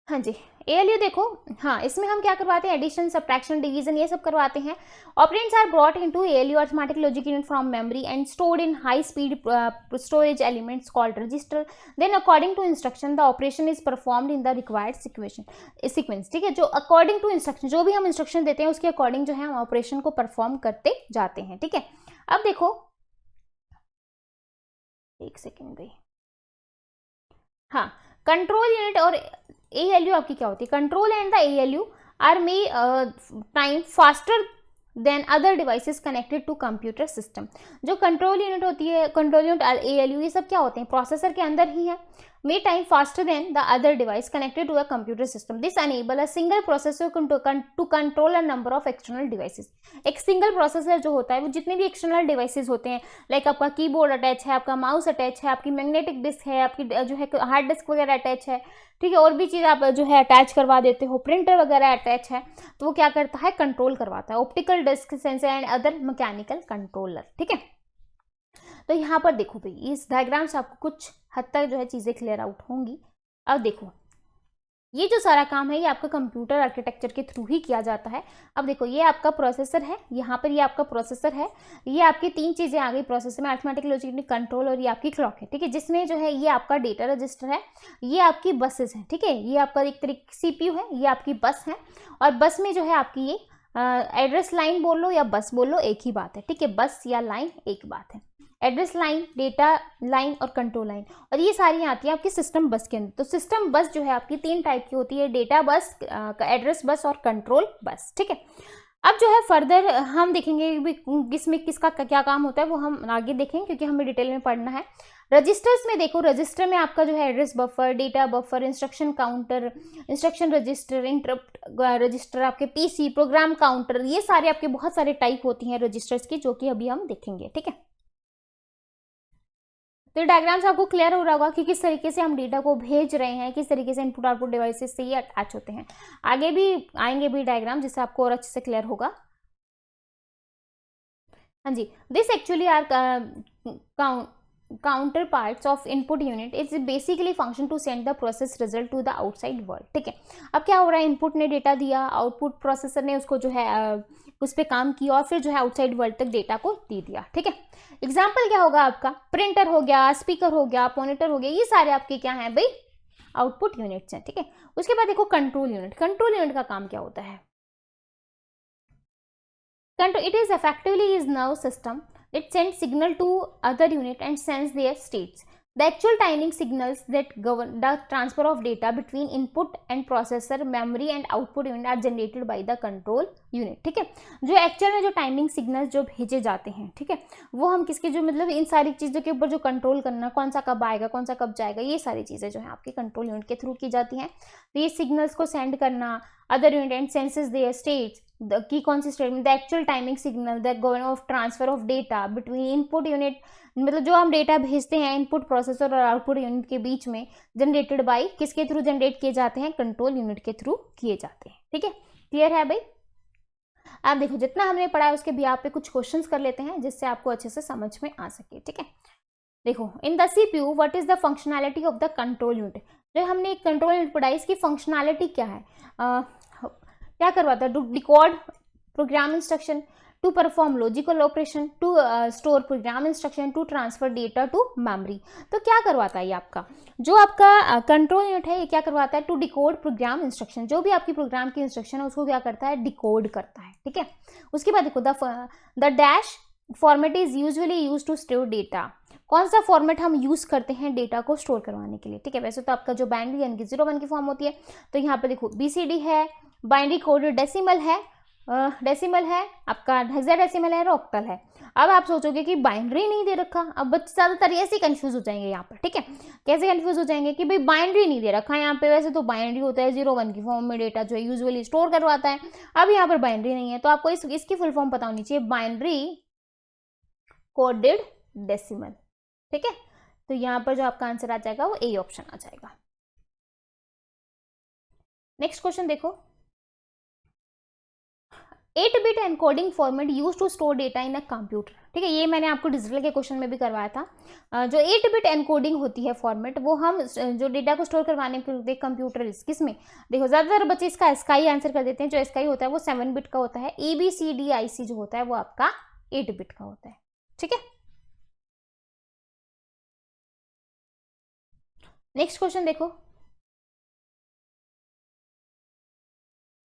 हाँ जी, ALU देखो, हाँ इसमें हम क्या करवाते हैं, एडिशन, सब्ट्रैक्शन, डिवीजन, ये सब करवाते हैं। Operands are brought into ALU arithmetic logic unit from memory and stored in high speed storage elements called register. Then according to instruction the operation is performed in the required sequence. ठीक है, जो according to instruction, जो भी हम instruction देते हैं उसके according जो है हम ऑपरेशन को परफॉर्म करते जाते हैं। ठीक है, अब देखो एक सेकेंड भाई, हाँ कंट्रोल यूनिट और ALU आपकी क्या होती है, control and the ALU are may time faster than other devices connected to computer system. जो कंट्रोल यूनिट होती है, कंट्रोल यूनिट, ALU, ये सब क्या होते हैं, प्रोसेसर के अंदर ही है, may time faster than the other device connected to a computer system. This enable a single processor to control a number of external devices. एक सिंगल प्रोसेसर जो होता है वो जितने भी एक्सटर्नल डिवाइसेस होते हैं, लाइक आपका कीबोर्ड अटैच है, आपका माउस अटैच है, आपकी मैग्नेटिक डिस्क है, आपकी जो है हार्ड डिस्क वगैरह अटैच है, ठीक है, और भी चीज़ आप जो है अटैच करवा देते हो, प्रिंटर वगैरह अटैच है, तो वो क्या करता है, कंट्रोल करवाता है, optical disc, sensor and other mechanical controller. ठीक है, तो यहाँ पर देखो भाई, इस डायग्राम से आपको कुछ हद तक जो है चीज़ें क्लियर आउट होंगी। अब देखो ये जो सारा काम है ये आपका कंप्यूटर आर्किटेक्चर के थ्रू ही किया जाता है। अब देखो ये आपका प्रोसेसर है, यहाँ पर ये आपका प्रोसेसर है, ये आपकी तीन चीज़ें आ गई प्रोसेसर में, अरिथमेटिक, लॉजिक, कंट्रोल, और ये आपकी क्लॉक है। ठीक है, जिसमें जो है ये आपका डेटा रजिस्टर है, ये आपकी बसेस है। ठीक है, ये आपका एक तरीके CPU है, ये आपकी बस है, और बस में जो है आपकी ये एड्रेस लाइन बोल लो या बस बोल लो, एक ही बात है। ठीक है, बस या लाइन एक बात है, एड्रेस लाइन, डेटा लाइन और कंट्रोल लाइन, और ये सारी आती है आपकी सिस्टम बस के अंदर। तो सिस्टम बस जो है आपकी तीन टाइप की होती है, डेटा बस, एड्रेस बस और कंट्रोल बस। ठीक है, अब जो है फर्दर हम देखेंगे इसमें किसका क्या काम होता है, वो हम आगे देखेंगे क्योंकि हमें डिटेल में पढ़ना है। रजिस्टर्स में देखो, रजिस्टर में आपका जो है address buffer, data buffer, instruction counter, instruction register, interrupt register, आपके PC, प्रोग्राम काउंटर, ये सारे आपके बहुत सारे टाइप होती हैं रजिस्टर्स की, जो कि अभी हम देखेंगे। ठीक है, तो डायग्राम से आपको क्लियर हो रहा होगा कि किस तरीके से हम डेटा को भेज रहे हैं, किस तरीके से इनपुट आउटपुट डिवाइसेस से ये अटैच होते हैं। आगे भी आएंगे भी डायग्राम जिससे आपको और अच्छे से क्लियर होगा। हाँ जी, this actually are counterparts of input unit, its basically function to send the process result to the outside world. ठीक है, अब क्या हो रहा है, इनपुट ने डेटा दिया, आउटपुट प्रोसेसर ने उसको जो है उस पर काम किया, और फिर जो है आउटसाइड वर्ल्ड तक डेटा को दे दिया। ठीक है, एग्जाम्पल क्या होगा आपका, प्रिंटर हो गया, स्पीकर हो गया, मॉनिटर हो गया, ये सारे आपके क्या हैं भाई, आउटपुट यूनिट्स हैं, ठीक है। उसके बाद देखो कंट्रोल यूनिट। कंट्रोल यूनिट का काम क्या होता है? Control, it is effectively is nerve system that sends signal to other unit and sends their states. The actual timing signals that govern the transfer of data between input and processor, memory and output unit are generated by the control unit, ठीक है। जो actual में जो timing signals जो भेजे जाते हैं, ठीक है, वो हम किसके, जो मतलब इन सारी चीज़ों के ऊपर जो कंट्रोल करना, कौन सा कब आएगा, कौन सा कब जाएगा, ये सारी चीज़ें जो है आपके कंट्रोल यूनिट के थ्रू की जाती हैं। तो ये सिग्नल्स को सेंड करना other unit and senses their status, की कौन सी statement, the actual timing signal, the govern of transfer of data between input unit, मतलब जो हम डेटा भेजते हैं इनपुट प्रोसेसर और आउटपुट यूनिट के बीच में, जनरेटेड बाय, किसके थ्रू जनरेट किए जाते हैं? कंट्रोल यूनिट के थ्रू किए जाते हैं, ठीक है। क्लियर है भाई? आप देखो जितना हमने पढ़ा है उसके भी आप पे कुछ क्वेश्चंस कर लेते हैं जिससे आपको अच्छे से समझ में आ सके, ठीक है। देखो in the CPU what is the functionality of the control unit. जो हमने एक कंट्रोल यूनिट पढ़ा, इसकी फंक्शनैलिटी क्या है? क्या करवाता है? To decode program instruction, to perform logical operation, to store program instruction, to transfer data to memory. तो क्या करवाता है ये आपका जो आपका कंट्रोल यूनिट है, ये क्या करवाता है? टू डिकोड प्रोग्राम इंस्ट्रक्शन, जो भी आपकी प्रोग्राम की इंस्ट्रक्शन है उसको क्या करता है? डिकोड करता है, ठीक है। उसके बाद देखो the dash format is usually use to store data. कौन सा फॉर्मेट हम यूज करते हैं डेटा को स्टोर करवाने के लिए, ठीक है। वैसे तो आपका जो बाइनरी यानी कि 0 1 की फॉर्म होती है, तो यहाँ पे देखो BCD है, बाइनरी कोडेड डेसिमल है, आपका हेक्साडेसिमल है और ऑक्टल है। अब आप सोचोगे कि बाइनरी नहीं दे रखा, अब बच्चे ज़्यादातर ऐसे कंफ्यूज हो जाएंगे यहाँ पर, ठीक है। कैसे कंफ्यूज हो जाएंगे कि भाई बाइनरी नहीं दे रखा है यहाँ पे, वैसे तो बाइनरी होता है 0 1 की फॉर्म में डेटा जो है यूजुअली स्टोर करवाता है, अब यहाँ पर बाइनरी नहीं है, तो आपको इसकी फुल फॉर्म पता होनी चाहिए, बाइनरी कोडेड डेसिमल, ठीक है। तो यहाँ पर जो आपका आंसर आ जाएगा वो ए ऑप्शन आ जाएगा। नेक्स्ट क्वेश्चन देखो, 8-bit encoding format use to store data in a computer, ठीक है। ये मैंने आपको डिजिटल के क्वेश्चन में भी करवाया था। जो 8-bit एनकोडिंग होती है फॉर्मेट, वो हम जो डेटा को स्टोर करवाने के लिए कंप्यूटर किस में, देखो ज़्यादातर बच्चे इसका एस्काई आंसर कर देते हैं। जो एस्काई होता है वो 7-bit का होता है, ABCDIC जो होता है वो आपका 8-bit का होता है, ठीक है। नेक्स्ट क्वेश्चन देखो,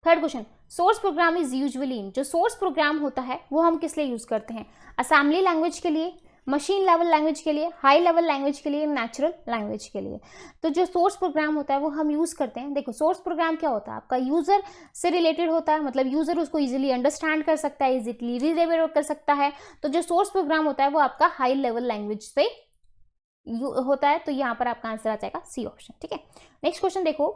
third question, source program is usually in. जो सोर्स प्रोग्राम होता है वो हम किस लिए यूज करते हैं? असेंबली लैंग्वेज के लिए, मशीन लेवल लैंग्वेज के लिए, हाई लेवल लैंग्वेज के लिए, नेचुरल लैंग्वेज के लिए। तो जो सोर्स प्रोग्राम होता है वो हम यूज करते हैं। देखो सोर्स प्रोग्राम क्या होता है? आपका यूजर से रिलेटेड होता है, मतलब यूजर उसको इजीली अंडरस्टैंड कर सकता है, इजीली रीडेबल कर सकता है। तो जो सोर्स प्रोग्राम होता है वो आपका हाई लेवल लैंग्वेज से होता है। तो यहाँ पर आपका आंसर आ जाएगा सी ऑप्शन, ठीक है। नेक्स्ट क्वेश्चन देखो,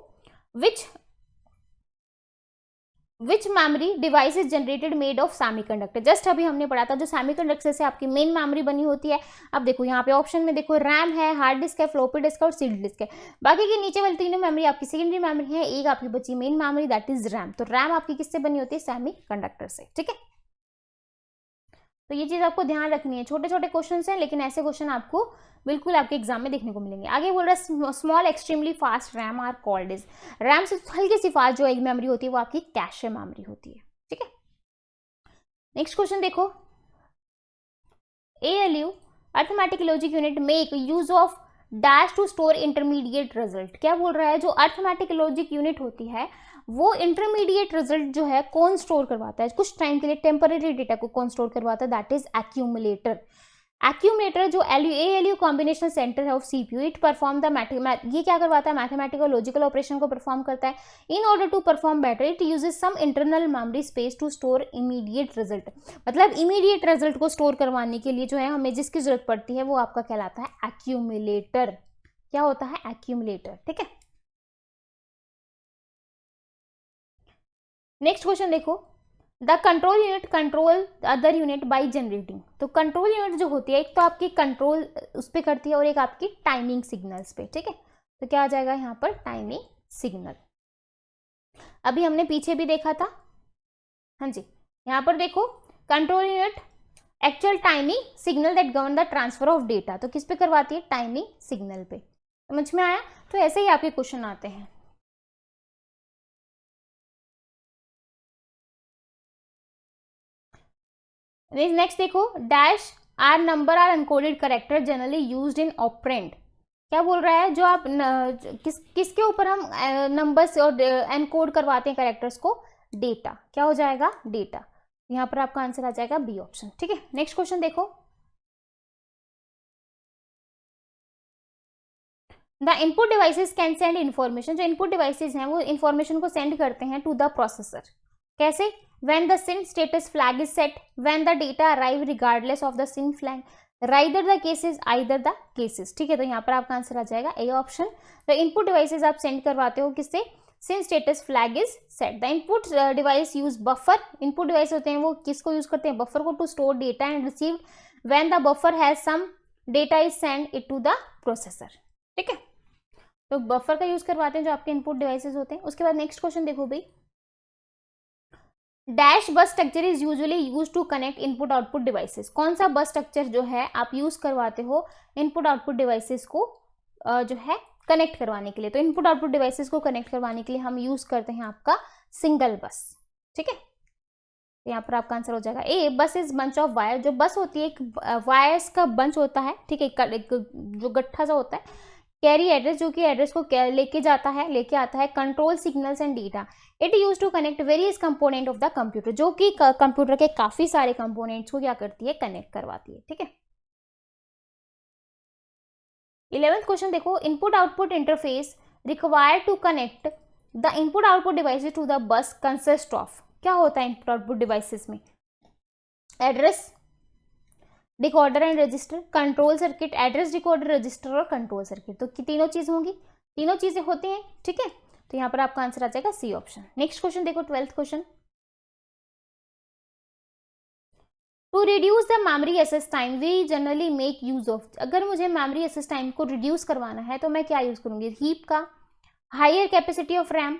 which memory device is generated made of semiconductor. Just अभी हमने पढ़ा था जो सेमीकंडक्टर से आपकी मेन मेमोरी बनी होती है। अब देखो यहाँ पे ऑप्शन में देखो रैम है, हार्ड डिस्क है, फ्लोपी डिस्क है और सील्ड डिस्क है। बाकी की नीचे वाली तीनों मेमोरी आपकी सेकेंडरी मेमोरी है, एक आपकी बची main memory that is RAM. तो रैम आपकी किससे बनी होती है? सेमीकंडक्टर से, ठीक है। तो ये चीज आपको ध्यान रखनी है। छोटे छोटे क्वेश्चन हैं लेकिन ऐसे क्वेश्चन आपको बिल्कुल आपके एग्जाम में देखने को मिलेंगे। आगे बोल रहा है small extremely fast RAM are called is. RAM से हल्की सी फास्ट जो एक मेमोरी होती है वो आपकी कैशे मेमोरी होती है, ठीक है। नेक्स्ट क्वेश्चन देखो, ALU arithmetic logic unit make use of dash to store intermediate result. क्या बोल रहा है? जो अर्थमेटिक लॉजिक यूनिट होती है वो इंटरमीडिएट रिजल्ट जो है कौन स्टोर करवाता है? कुछ टाइम के लिए टेम्पररी डेटा को कौन स्टोर करवाता है? That is accumulator. एक्यूमुलेटर जो ALU कॉम्बिनेशनल सेंटर है of CPU, it perform the ये क्या करवाता है? मैथमेटिकल लॉजिकल ऑपरेशन को परफॉर्म करता है। In order to perform better it uses some internal memory space to store immediate result. मतलब इमीडिएट रिजल्ट को स्टोर करवाने के लिए जो है हमें जिसकी जरूरत पड़ती है वो आपका कहलाता है एक्यूमुलेटर। क्या होता है? एक्यूमुलेटर, ठीक है। नेक्स्ट क्वेश्चन देखो, the control unit control other unit by generating. तो कंट्रोल यूनिट जो होती है एक तो आपकी कंट्रोल उस पर करती है और एक आपकी टाइमिंग सिग्नल्स पे, ठीक है। तो क्या आ जाएगा यहाँ पर? Timing signal. अभी हमने पीछे भी देखा था, हाँ जी। यहाँ पर देखो control unit actual timing signal that govern the transfer of data. तो किस पे करवाती है? टाइमिंग सिग्नल पे। समझ में आया? तो ऐसे ही आपके क्वेश्चन आते हैं। नेक्स्ट देखो, dash are number are uncoded character generally used in operand. क्या बोल रहा है, जो आप किसके ऊपर हम नंबर्स और एनकोड करवाते हैं कैरेक्टर्स को, डेटा। क्या हो जाएगा, डेटा। यहाँ पर आपका आंसर आ जाएगा बी ऑप्शन। ठीक है, नेक्स्ट क्वेश्चन देखो। The input devices can send information, जो इनपुट डिवाइसेस हैं वो इन्फॉर्मेशन को सेंड करते हैं टू द प्रोसेसर। कैसे, when the SYN status flag is set, when the data arrive regardless of the SYN flag, either the cases, either the cases। ठीक है, तो यहाँ पर आपका आंसर आ जाएगा ए ऑप्शन। तो इनपुट डिवाइसेस आप सेंड करवाते हो किससे, SYN status flag is set। The input device use buffer, input device होते हैं वो किसको यूज करते हैं, बफर को, to store data and receive when the buffer has some data is send it to the processor। ठीक है, तो बफर का यूज करवाते हैं जो आपके इनपुट डिवाइसेस होते हैं। उसके बाद नेक्स्ट क्वेश्चन देखो भाई, dash bus structure is usually use to connect input output devices. कौन सा बस स्ट्रक्चर जो है आप यूज करवाते हो इनपुट आउटपुट डिवाइसेस को जो है कनेक्ट करवाने के लिए। तो इनपुट आउटपुट डिवाइसेस को कनेक्ट करवाने के लिए हम यूज करते हैं आपका सिंगल बस। ठीक है, यहाँ पर आपका आंसर हो जाएगा ए, बस इज बंच ऑफ वायर। जो बस होती है एक वायर्स का बंच होता है। ठीक है, एक जो गट्ठा सा होता है, कैरी एड्रेस, जो कि एड्रेस को लेके आता है control signals and data. It use to connect various component of the computer, जो कि कंप्यूटर के काफी सारे कंपोनेंट्स को क्या करती है, कनेक्ट करवाती है। ठीक है, 11th क्वेश्चन देखो, input output interface required to connect the input output devices to the bus consist of. क्या होता है इनपुट आउटपुट डिवाइसेस में, address, decoder and register, control circuit, address, decoder, register और कंट्रोल सर्किट। तो तीनों चीज होंगी, तीनों चीजें होती हैं। ठीक है, तो यहाँ पर आपका आंसर आ जाएगा सी ऑप्शन। नेक्स्ट क्वेश्चन देखो, 12th question, to reduce the memory access time we generally make use of. अगर मुझे मेमोरी एक्सेस टाइम को रिड्यूस करवाना है तो मैं क्या यूज करूंगी, हीप का, higher capacity of RAM,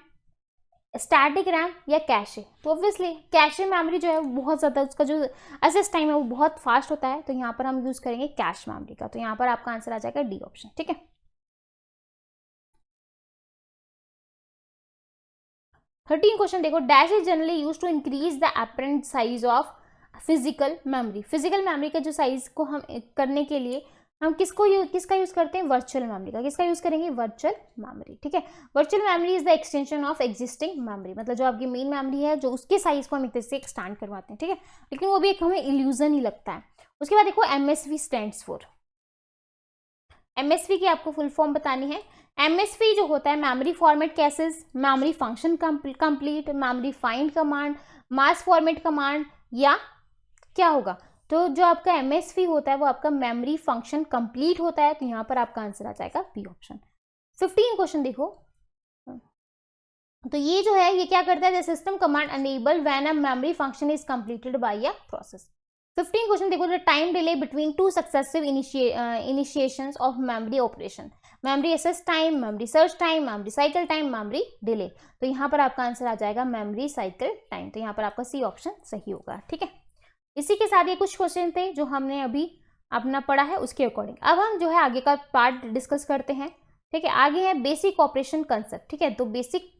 static RAM या कैशे। तो ऑब्वियसली कैशे मेमोरी जो है बहुत ज़्यादा, उसका जो एक्सेस टाइम है वो बहुत फास्ट होता है, तो यहाँ पर हम यूज करेंगे कैश मेमोरी का। तो यहाँ पर आपका आंसर आ जाएगा डी ऑप्शन। ठीक है, 13 क्वेश्चन देखो, dash is generally use to increase the apparent size of physical memory. Physical memory का जो साइज को हम करने के लिए हम किसका यूज करते हैं, वर्चुअल मेमोरी का। किसका यूज करेंगे, वर्चुअल मेमोरी। ठीक है, virtual memory is the extension of existing memory, मतलब जो आपकी मेन मेमोरी है जो उसके साइज को हम एक तरह से एक्सटेंड करवाते हैं। ठीक है, लेकिन वो भी एक हमें इल्यूजन ही लगता है। उसके बाद देखो, एमएसवी स्टैंड्स फॉर, एमएसवी की आपको फुल फॉर्म बतानी है। एमएसवी जो होता है, memory format cases, memory function complete, memory find command, mass format command, या क्या होगा, तो जो आपका एमएसवी होता है वो आपका मेमोरी फंक्शन कंप्लीट होता है। तो यहाँ पर आपका आंसर आ जाएगा बी ऑप्शन। 15 क्वेश्चन देखो, तो ये जो है ये क्या करता है, the system command enable when a memory function is completed by a process. 15 question देखो, the time delay between two successive initiations of memory operation, memory access time, memory search time, memory cycle time, memory delay. तो यहाँ पर आपका answer आ जाएगा memory cycle time. तो यहाँ पर आपका सी ऑप्शन सही होगा। ठीक है, इसी के साथ ये कुछ क्वेश्चन थे जो हमने अभी अपना पढ़ा है उसके अकॉर्डिंग। अब हम जो है आगे का पार्ट डिस्कस करते हैं। ठीक है, आगे है बेसिक ऑपरेशन कंसेप्ट। ठीक है, तो बेसिक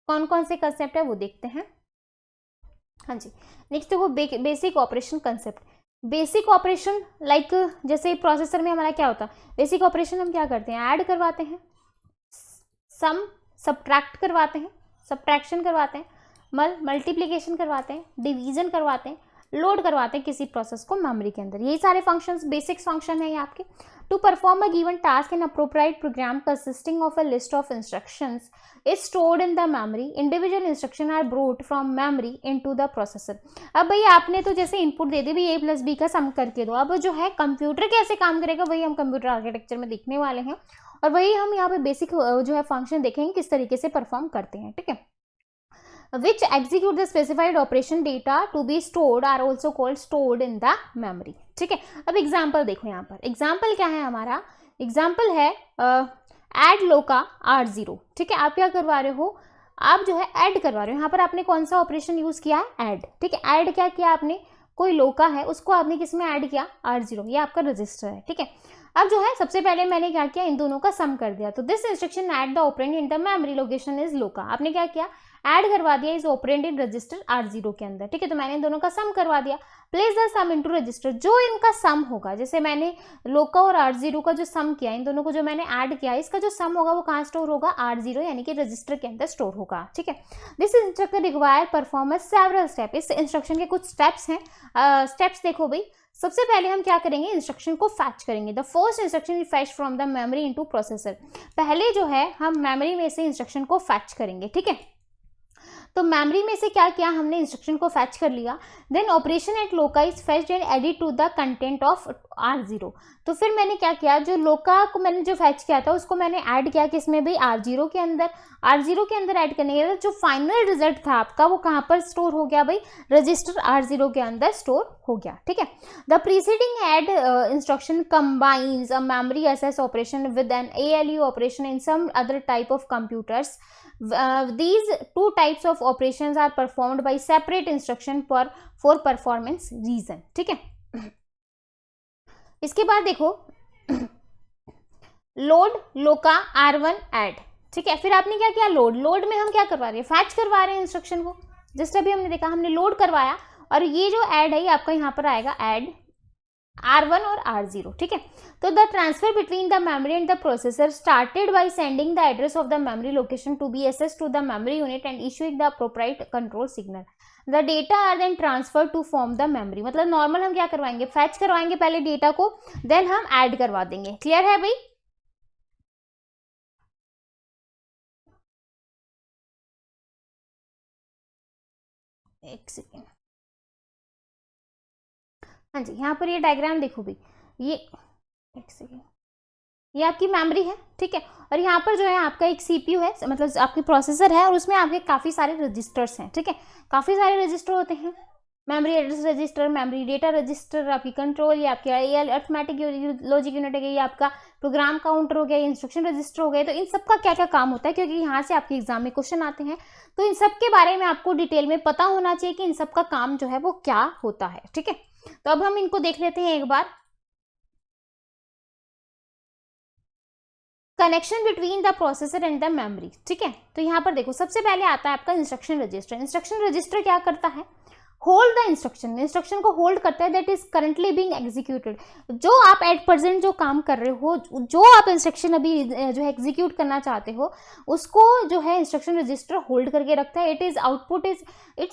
कौन कौन से कंसेप्ट है वो देखते हैं। हाँ जी, नेक्स्ट देखो basic operation concept. Basic operation like जैसे प्रोसेसर में हमारा क्या होता है, बेसिक ऑपरेशन हम क्या करते हैं, ऐड करवाते हैं, सम सब्ट्रैक्ट करवाते हैं, सब्ट्रैक्शन करवाते हैं, मल्टीप्लिकेशन करवाते हैं, डिवीजन करवाते हैं, लोड करवाते हैं किसी प्रोसेस को मेमोरी के अंदर। यही सारे फंक्शंस बेसिक्स फंक्शन है ये आपके। To perform a given task in appropriate program consisting of a list of instructions is stored in the memory, individual instruction are brought from memory into the processor. अब भाई आपने तो जैसे input दे दी भाई a plus B का सम करके दो। अब जो है कंप्यूटर कैसे काम करेगा वही हम कंप्यूटर आर्किटेक्चर में देखने वाले हैं, और वही हम यहाँ पे बेसिक जो है फंक्शन देखेंगे किस तरीके से परफॉर्म करते हैं। ठीक है, which execute the specified operation data to be stored are also called stored in the memory। ठीक है, अब एग्जाम्पल देखो, यहाँ पर एग्जाम्पल क्या है हमारा, एग्जाम्पल है एड लोका R0। ठीक है, आप क्या करवा रहे हो, आप जो है ऐड करवा रहे हो। यहाँ पर आपने कौन सा ऑपरेशन यूज किया है, ऐड। ठीक है, ऐड क्या किया आपने, कोई लोका है उसको आपने किस में ऐड किया, R0, ये आपका रजिस्टर है। ठीक है, अब जो है सबसे पहले मैंने क्या किया, इन दोनों का सम कर दिया। तो this instruction add the operand in the memory location is लोका। आपने क्या किया, ऐड करवा दिया इस ऑपरेंड इन रजिस्टर R0 के अंदर, ठीक है। तो मैंने इन दोनों का सम करवा दिया। Place the sum into register, जो इनका सम होगा, जैसे मैंने लोका और R0 का जो सम किया, इन दोनों को जो मैंने ऐड किया, इसका जो सम होगा वो कहाँ स्टोर होगा, R0 यानी कि रजिस्टर के अंदर स्टोर होगा, ठीक है। This instruction require performance several step. इस इंस्ट्रक्शन के कुछ स्टेप्स हैं। स्टेप्स देखो भाई, सबसे पहले हम क्या करेंगे, इंस्ट्रक्शन को फैच करेंगे। The first instruction fetch from the memory into processor. पहले जो है हम मेमोरी में से इंस्ट्रक्शन को फैच करेंगे, ठीक है। तो मेमोरी में से क्या किया हमने, इंस्ट्रक्शन को फैच कर लिया। Then operation at LOCA is fetched and added to the content of R0। तो फिर मैंने क्या किया, जो लोका को मैंने जो फैच किया था उसको मैंने ऐड किया किसमें भाई, R0 के अंदर। R0 के अंदर ऐड करने के बाद जो फाइनल रिजल्ट था आपका वो कहाँ पर स्टोर हो गया भाई, रजिस्टर R0 के अंदर स्टोर हो गया, ठीक है। The preceding add instruction combines a memory access operation with an ALU operation in some other type of computers. These two types of operations are performed by separate instruction for performance reason, ठीक है। इसके बाद देखो load लोका R1 add, ठीक है। फिर आपने क्या किया, लोड में हम क्या करवा रहे हैं, फैच करवा रहे हैं इंस्ट्रक्शन को। जस्ट अभी हमने देखा, हमने लोड करवाया और ये जो ऐड है ये आपका यहाँ पर आएगा ऐड R1 और R0, ठीक है। तो the transfer between the memory and the processor started by sending the address of the memory location to be accessed to the memory unit and issuing the appropriate control signal. The data are then transfer to form the memory. मतलब normal हम क्या करवाएंगे, fetch करवाएंगे पहले data को, then हम add करवा देंगे। क्लियर है भाई? एक सेकेंड, हाँ जी, यहाँ पर ये डायग्राम देखो भी, ये एक सेकेंड, ये आपकी मेमोरी है, ठीक है। और यहाँ पर जो है आपका एक CPU है, मतलब आपकी प्रोसेसर है, और उसमें आपके काफ़ी सारे रजिस्टर्स हैं, ठीक है। काफ़ी सारे रजिस्टर होते हैं, memory address register, memory data register, आपकी कंट्रोल, ये आपके अरिथमेटिक लॉजिक यूनिट है, ये आपका प्रोग्राम काउंटर हो गया, ये इंस्ट्रक्शन रजिस्टर हो गए। तो इन सब का क्या क्या काम होता है, क्योंकि यहाँ से आपके एग्जाम में क्वेश्चन आते हैं, तो इन सब के बारे में आपको डिटेल में पता होना चाहिए कि इन सब का काम जो है वो क्या होता है, ठीक है। तो अब हम इनको देख लेते हैं एक बार। Connection between the processor and the memory, ठीक है। तो यहाँ पर देखो, सबसे पहले आता है आपका इंस्ट्रक्शन रजिस्टर। इंस्ट्रक्शन रजिस्टर क्या करता है, होल्ड द इंस्ट्रक्शन, इंस्ट्रक्शन को होल्ड करता है that is currently being executed. जो आप एट प्रेजेंट जो काम कर रहे हो, जो आप इंस्ट्रक्शन अभी जो है एग्जीक्यूट करना चाहते हो, उसको जो है इंस्ट्रक्शन रजिस्टर होल्ड करके रखता है। It's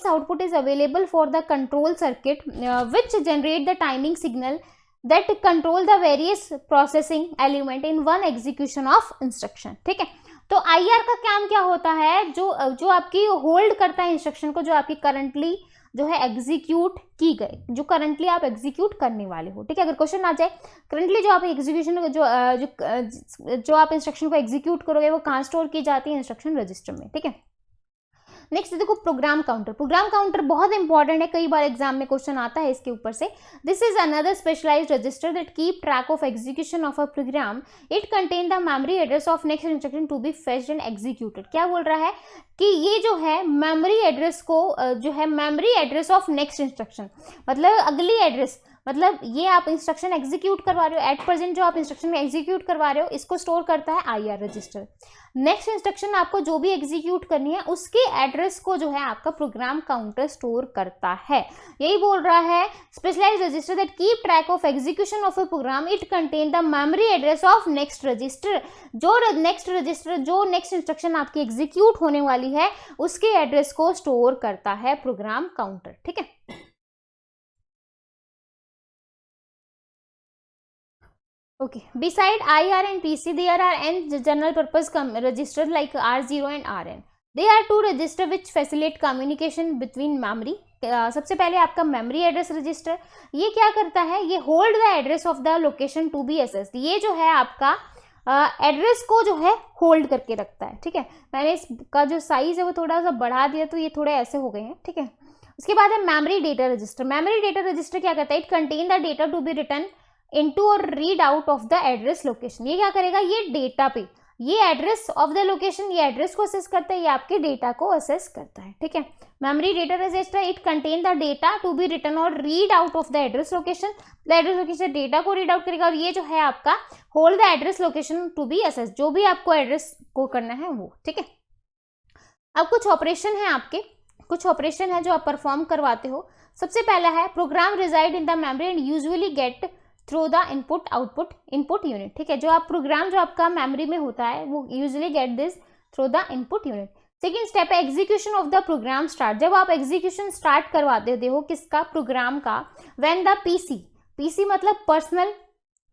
output is available for the control circuit which generate the timing signal that control the various processing element in one execution of instruction, ठीक है। तो IR का काम क्या होता है, जो आपकी होल्ड करता है इंस्ट्रक्शन को, जो आपकी करंटली जो है एग्जीक्यूट की गई, जो करंटली आप एग्जीक्यूट करने वाले हो, ठीक है। अगर क्वेश्चन आ जाए करंटली जो आप एग्जीक्यूशन जो आप इंस्ट्रक्शन को एग्जीक्यूट करोगे वो कहाँ स्टोर की जाती है, इंस्ट्रक्शन रजिस्टर में, ठीक है। नेक्स्ट देखो प्रोग्राम काउंटर। प्रोग्राम काउंटर बहुत इंपॉर्टेंट है, कई बार एग्जाम में क्वेश्चन आता है इसके ऊपर से। This is another specialized register that keep track of execution of a program. It contain the memory address of next instruction to be fetched and executed. क्या बोल रहा है कि ये जो है मेमोरी एड्रेस को जो है memory address of next instruction, मतलब अगली एड्रेस, मतलब ये आप इंस्ट्रक्शन एग्जीक्यूट करवा रहे हो, एट प्रेजेंट जो आप इंस्ट्रक्शन में एग्जीक्यूट करवा रहे हो, इसको स्टोर करता है IR रजिस्टर। नेक्स्ट इंस्ट्रक्शन आपको जो भी एग्जीक्यूट करनी है उसके एड्रेस को जो है आपका प्रोग्राम काउंटर स्टोर करता है। यही बोल रहा है specialized register that keep track of execution of a program. It contain the memory address of next register. जो नेक्स्ट रजिस्टर, जो नेक्स्ट इंस्ट्रक्शन आपकी एग्जीक्यूट होने वाली है उसके एड्रेस को स्टोर करता है प्रोग्राम काउंटर, ठीक है। Okay. Beside IR and PC, there are n general purpose registers like R0 and Rn. They are two registers which facilitate communication between memory. सबसे पहले आपका मेमोरी एड्रेस रजिस्टर, ये क्या करता है, ये hold the address of the location to be accessed. ये जो है आपका एड्रेस को जो है होल्ड करके रखता है, ठीक है। मैंने इसका जो साइज है वो थोड़ा सा बढ़ा दिया तो ये थोड़े ऐसे हो गए हैं, ठीक है। उसके बाद है memory data register. Memory data register क्या करता है, it contain the data to be written into और read out of the address location. ये क्या करेगा, ये डेटा पे ये एड्रेस ऑफ द लोकेशन, ये एड्रेस को असेस करता है, ये आपके डेटा को असेस करता है, ठीक है। Memory data register, it contain the data to be written और read out of the address location. The address location data को रीड आउट करेगा, और ये जो है आपका hold the address location to be access, जो भी आपको एड्रेस को करना है वो, ठीक है। अब कुछ ऑपरेशन है आपके, कुछ ऑपरेशन है जो आप परफॉर्म करवाते हो। सबसे पहला है program reside in the memory and usually get through the input output input unit, ठीक है। जो आप प्रोग्राम जो आपका मेमोरी में होता है वो usually get this through the input unit. Second step है execution of the program start. जब आप एग्जीक्यूशन स्टार्ट करवाते हो किसका, प्रोग्राम का, व्हेन द पीसी मतलब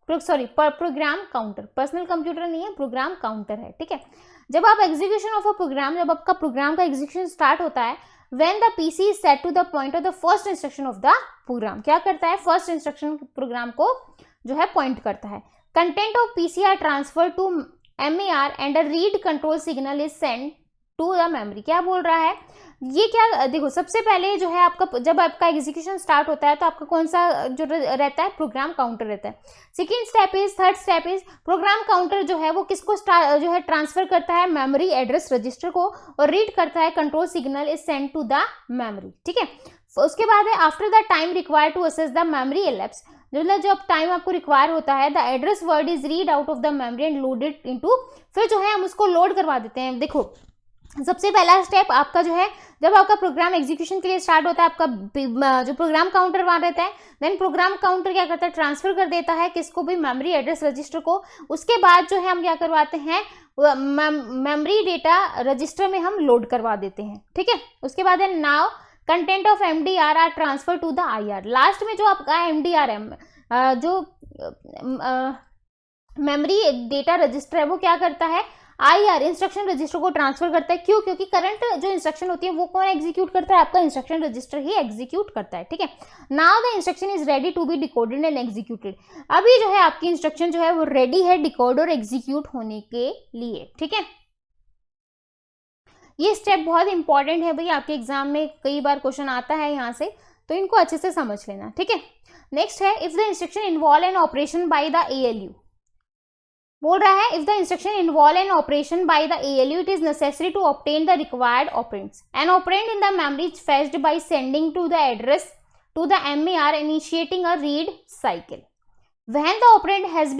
प्रोग्राम काउंटर, पर्सनल कंप्यूटर नहीं है, प्रोग्राम काउंटर है, ठीक है। जब आप एग्जीक्यूशन ऑफ अ प्रोग्राम, जब आपका प्रोग्राम का एग्जीक्यूशन स्टार्ट होता है, when the PC is set to the point of the first instruction of the program, क्या करता है, फर्स्ट इंस्ट्रक्शन प्रोग्राम को जो है पॉइंट करता है। Content of PC are transfer to MER and a read control signal is send to the memory. क्या बोल रहा है ये, क्या देखो, सबसे पहले जो है आपका जब आपका एग्जीक्यूशन स्टार्ट होता है तो आपका कौन सा जो रहता है, प्रोग्राम काउंटर रहता है। Third step is program counter जो है वो किसको जो है ट्रांसफर करता है, मेमोरी एड्रेस रजिस्टर को, और रीड करता है control signal is send to the memory, ठीक है। उसके बाद है after the time required to access the memory elapse, मतलब जब टाइम आपको रिक्वायर होता है, the address word is read out of the memory and loaded into, फिर जो है हम उसको लोड करवा देते हैं। देखो सबसे पहला स्टेप आपका जो है, जब आपका प्रोग्राम एग्जीक्यूशन के लिए स्टार्ट होता है, आपका जो प्रोग्राम काउंटर वहां रहता है, देन प्रोग्राम काउंटर क्या करता है, ट्रांसफर कर देता है किसको भी, मेमोरी एड्रेस रजिस्टर को। उसके बाद जो है हम क्या करवाते हैं, मेमोरी डेटा रजिस्टर में हम लोड करवा देते हैं, ठीक है। उसके बाद है now content of MDR are transfer to the IR। Last में जो आपका MDR है, जो मेमोरी डेटा रजिस्टर है, वो क्या करता है, IR इंस्ट्रक्शन रजिस्टर को ट्रांसफर करता है। क्यों, क्योंकि करंट जो इंस्ट्रक्शन होती है वो कौन एग्जीक्यूट करता है, आपका इंस्ट्रक्शन रजिस्टर ही एग्जीक्यूट करता है, ठीक है। Now the instruction is ready to be decoded and executed. अभी जो है आपकी इंस्ट्रक्शन जो है वो रेडी है डिकोड और एग्जीक्यूट होने के लिए, ठीक है। ये स्टेप बहुत इंपॉर्टेंट है भाई, आपके एग्जाम में कई बार क्वेश्चन आता है यहाँ से, तो इनको अच्छे से समझ लेना, ठीक है। नेक्स्ट है if the instruction involve an operation by the ALU, बोल रहा है if the instruction involve an operation by the ALU it is necessary to obtain the required operands. An operand in the memory is fetched by sending to the address to the MER initiating a read cycle. When the operand has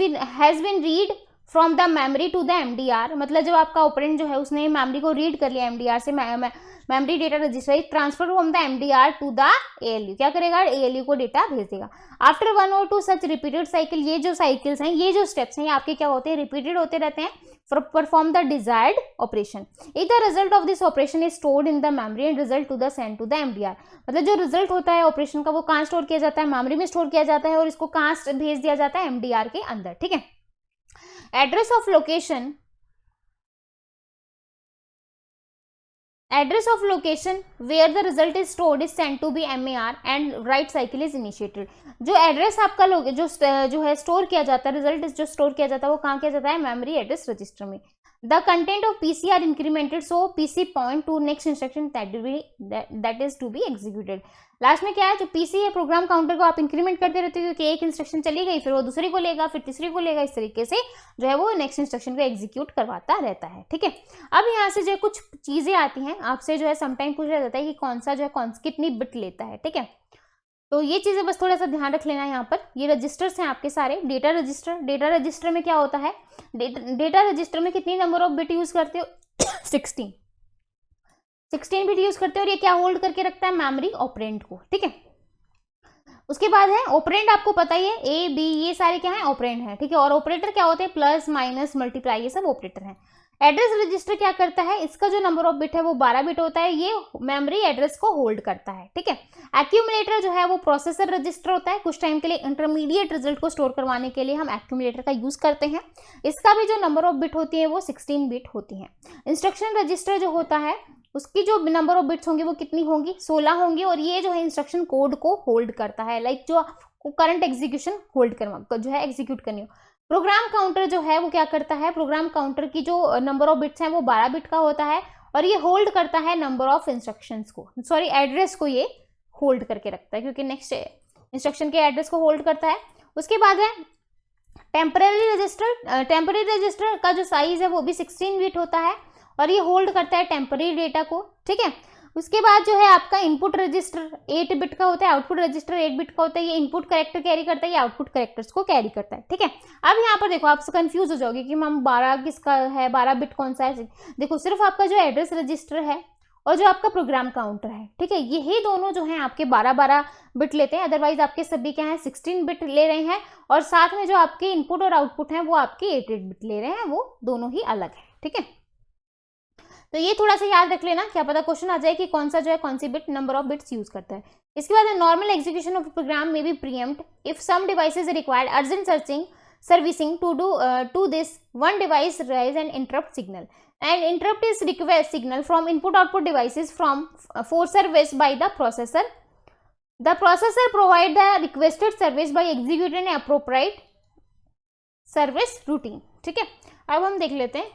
been read from the memory to the MDR, मतलब जब आपका operand जो है उसने memory को read कर लिया MDR से, memory data register transfer from the MDR to the ALU, क्या करेगा, ALU को डेटा भेज देगा। After 1 or 2 such repeated cycle, ये जो साइकिल्स हैं, ये जो स्टेप्स हैं, ये आपके क्या होते हैं, रिपीटेड होते रहते हैं for perform the desired operation. If the result of this operation is stored in the memory and result to the send to the MDR, मतलब जो रिजल्ट होता है ऑपरेशन का वो कहाँ स्टोर किया जाता है, मेमोरी में स्टोर किया जाता है, और इसको कहाँ भेज दिया जाता है, MDR के अंदर, ठीक है। Address of location where the result is stored is sent to be MER and write cycle is initiated। जो एड्रेस आपका जो है स्टोर किया जाता है, रिजल्ट जो स्टोर किया जाता है वो कहाँ किया जाता है, मेमोरी एड्रेस रजिस्टर में। The content of PC are incremented so PC point to next instruction that is to be executed. Last में क्या है, जो PC है प्रोग्राम काउंटर को आप इंक्रीमेंट करते रहते हो, क्योंकि एक इंस्ट्रक्शन चली गई फिर वो दूसरी को लेगा, फिर तीसरी को लेगा, इस तरीके से जो है वो नेक्स्ट इंस्ट्रक्शन को एग्जीक्यूट करवाता रहता है, ठीक है। अब यहाँ से जो कुछ चीजें आती हैं, आपसे जो है समटाइम पूछा जाता है कि कौन सा जो है कितनी बिट लेता है, ठीक है। तो ये चीजें बस थोड़ा सा ध्यान रख लेना। यहाँ पर ये रजिस्टर्स हैं आपके सारे। डेटा रजिस्टर में क्या होता है, डेटा रजिस्टर में कितनी नंबर ऑफ बिट यूज करते हो 16 बिट यूज करते हो, और ये क्या होल्ड करके रखता है, मेमोरी ऑपरेंड को, ठीक है। उसके बाद है ऑपरेंड, आपको पता ही है A B ये सारे क्या है, ऑपरेंड है, ठीक है। और ऑपरेटर क्या होते हैं, प्लस माइनस मल्टीप्लाई, ये सब ऑपरेटर हैं। एड्रेस रजिस्टर क्या करता है, इसका जो नंबर ऑफ बिट है वो 12 बिट होता है, ये मेमोरी एड्रेस को होल्ड करता है, ठीक है। एक्यूमुलेटर जो है वो प्रोसेसर रजिस्टर होता है, कुछ टाइम के लिए इंटरमीडिएट रिजल्ट को स्टोर करवाने के लिए हम एक्यूमुलेटर का यूज करते हैं। इसका भी जो नंबर ऑफ बिट होती है वो 16 बिट होती है। इंस्ट्रक्शन रजिस्टर जो होता है उसकी जो नंबर ऑफ बिट्स होंगी वो कितनी होंगी, 16 होंगी, और ये जो है इंस्ट्रक्शन कोड को होल्ड करता है, लाइक जो करंट एग्जीक्यूशन होल्ड करवा जो है एग्जीक्यूट करनी हो। प्रोग्राम काउंटर जो है वो क्या करता है, प्रोग्राम काउंटर की जो नंबर ऑफ बिट्स हैं वो 12 बिट का होता है, और ये होल्ड करता है नंबर ऑफ इंस्ट्रक्शंस को, सॉरी एड्रेस को ये होल्ड करके रखता है, क्योंकि नेक्स्ट इंस्ट्रक्शन के एड्रेस को होल्ड करता है। उसके बाद है टेम्पररी रजिस्टर का जो साइज है वो भी 16 बिट होता है और ये होल्ड करता है टेम्पररी डेटा को, ठीक है। उसके बाद जो है आपका इनपुट रजिस्टर 8 बिट का होता है, आउटपुट रजिस्टर 8 बिट का होता है। ये इनपुट कैरेक्टर कैरी करता है, ये आउटपुट कैरेक्टर्स को कैरी करता है, ठीक है। अब यहाँ पर देखो आप कंफ्यूज हो जाओगे कि मैम 12 किसका है, 12 बिट कौन सा है। देखो सिर्फ आपका जो एड्रेस रजिस्टर है और जो आपका प्रोग्राम काउंटर है, ठीक है, यही दोनों जो हैं आपके 12 बिट लेते हैं। अदरवाइज आपके सभी क्या है 16 बिट ले रहे हैं और साथ में जो आपके इनपुट और आउटपुट हैं वो आपके 8 बिट ले रहे हैं, वो दोनों ही अलग है, ठीक है। तो ये थोड़ा सा याद रख लेना, क्या पता क्वेश्चन आ जाए कि कौन सा जो है कौन सी bit number of bits use करता है। इसके बाद नॉर्मल एग्जीक्यूशन ऑफ प्रोग्राम में be preempt if some devices required urgent servicing to this one device raise an interrupt signal and interrupt is request signal from input output devices from for service by the processor. The processor provide the requested service by executing an appropriate service routine, ठीक है। अब हम देख लेते हैं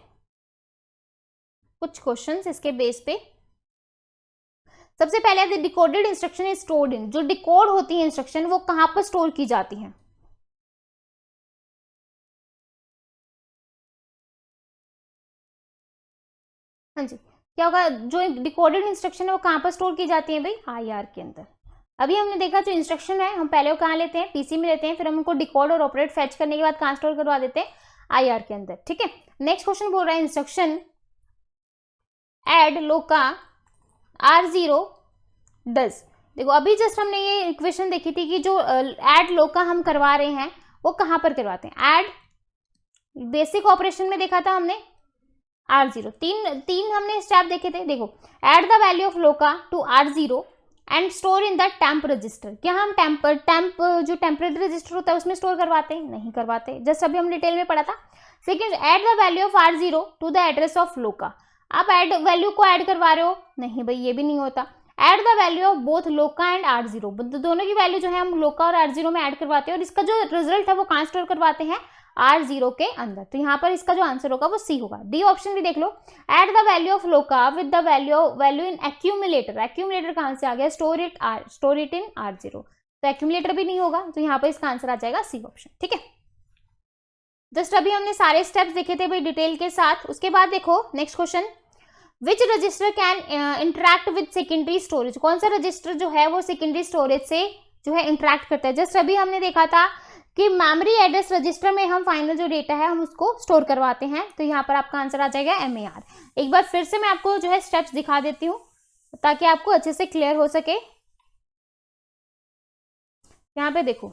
कुछ questions इसके base पे। सबसे पहले डिकोडेड इंस्ट्रक्शन इज स्टोर्ड इन, जो डिकोड होती है इंस्ट्रक्शन वो कहां पर स्टोर की जाती है। हाँ जी, क्या होगा, जो डिकोडेड इंस्ट्रक्शन है वो कहाँ पर स्टोर की जाती है भाई, आईआर के अंदर। अभी हमने देखा जो इंस्ट्रक्शन है हम पहले वो कहाँ लेते हैं, पीसी में लेते हैं, फिर हम उनको डिकोड और ऑपरेट फैच करने के बाद कहाँ स्टोर करवा देते हैं, आईआर के अंदर, ठीक है। नेक्स्ट क्वेश्चन बोल रहा है इंस्ट्रक्शन एड लोका R0 डज। देखो अभी जस्ट हमने ये इक्वेशन देखी थी कि जो एड लोका हम करवा रहे हैं वो कहाँ पर करवाते हैं, एड बेसिक ऑपरेशन में देखा था हमने R0, तीन हमने स्टेप देखे थे। देखो add the value of LOCA to R0 and store in the temp register. क्या हम टेम्प जो टेम्परेरी रजिस्टर होता है उसमें स्टोर करवाते हैं, नहीं करवाते, जस्ट अभी हम डिटेल में पढ़ा था। Second, add the value of R0 to the address of LOCA. आप ऐड वैल्यू को ऐड करवा रहे हो, नहीं भाई ये भी नहीं होता। Add the value of both लोका एंड R0, दोनों की वैल्यू जो है हम लोका और R0 में ऐड करवाते हैं और इसका जो रिजल्ट है वो कहाँ स्टोर करवाते हैं, R0 के अंदर। तो यहाँ पर इसका जो आंसर होगा वो सी होगा। डी ऑप्शन भी देख लो, ऐड द वैल्यू ऑफ लोका with the value in accumulator. Accumulator कहाँ से आ गया, स्टोर इट इन R0, तो एक्यूमुलेटर भी नहीं होगा, तो यहाँ पर इसका आंसर आ जाएगा सी ऑप्शन, ठीक है। जस्ट अभी हमने सारे स्टेप्स देखे थे भाई डिटेल के साथ। उसके बाद देखो next question, which register can interact with secondary storage. कौन सा रजिस्टर जो है वो सेकेंडरी स्टोरेज से जो है इंटरैक्ट करता है। जस्ट अभी हमने देखा था कि मेमोरी एड्रेस रजिस्टर में हम फाइनल जो डेटा है हम उसको स्टोर करवाते हैं, तो यहाँ पर आपका आंसर आ जाएगा MAR। एक बार फिर से मैं आपको जो है स्टेप्स दिखा देती हूँ ताकि आपको अच्छे से क्लियर हो सके। यहाँ पे देखो,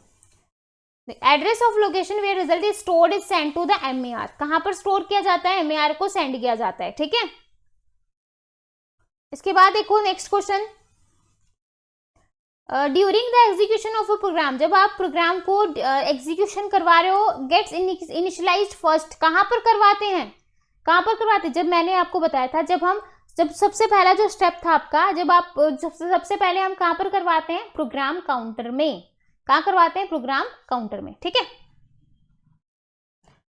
address of location where result is stored is send to the MAR। कहाँ पर स्टोर किया जाता है, MAR को सेंड किया जाता है, ठीक है। इसके बाद देखो next question, during the execution of a program, जब आप प्रोग्राम को एग्जीक्यूशन करवा रहे हो, गेट्स इनिशियलाइज्ड फर्स्ट। कहाँ पर करवाते हैं, कहाँ पर करवाते हैं, जब मैंने आपको बताया था जब सबसे पहला जो स्टेप था आपका, जब आप सबसे पहले हम कहाँ पर करवाते हैं, प्रोग्राम काउंटर में। कहाँ करवाते हैं, प्रोग्राम काउंटर में, ठीक है।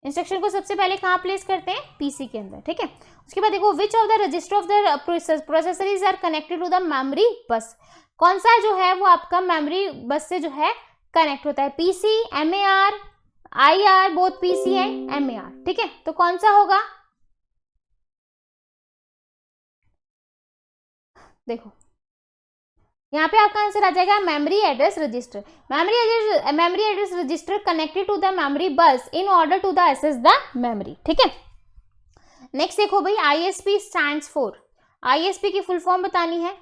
इंस्ट्रक्शन को सबसे पहले कहाँ प्लेस करते हैं, पीसी के अंदर, ठीक है। उसके बाद देखो, which of the register of the processor are connected to the memory bus. कौन सा जो है वो आपका मेमोरी बस से जो है कनेक्ट होता है, PC, MAR, IR, both PC and MAR, ठीक है। तो कौन सा होगा, देखो यहाँ पे आपका आंसर आ जाएगा memory address register. Memory address register connected to the memory bus in order to the access the memory, ठीक है। नेक्स्ट देखो भाई, ISP स्टैंड्स फॉर, ISP की फुल फॉर्म बतानी है।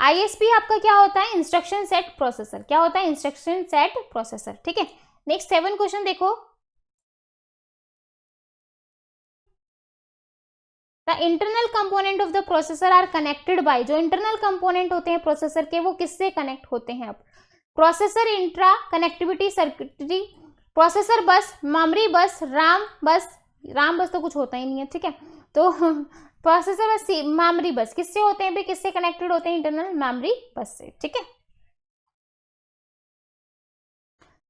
ISP आपका क्या होता है, इंस्ट्रक्शन सेट प्रोसेसर। क्या होता है, इंस्ट्रक्शन सेट प्रोसेसर, ठीक है। नेक्स्ट 7 क्वेश्चन देखो, the internal component of the processor are connected by. जो इंटरनल कंपोनेंट होते हैं प्रोसेसर के वो किससे कनेक्ट होते हैं, अब processor intra connectivity circuitry, processor बस, मेमोरी बस, राम बस तो कुछ होता ही नहीं है, ठीक है। तो प्रोसेसर बस, मेमोरी बस किससे होते हैं, किससे कनेक्टेड होते हैं, इंटरनल मेमोरी बस से, ठीक है।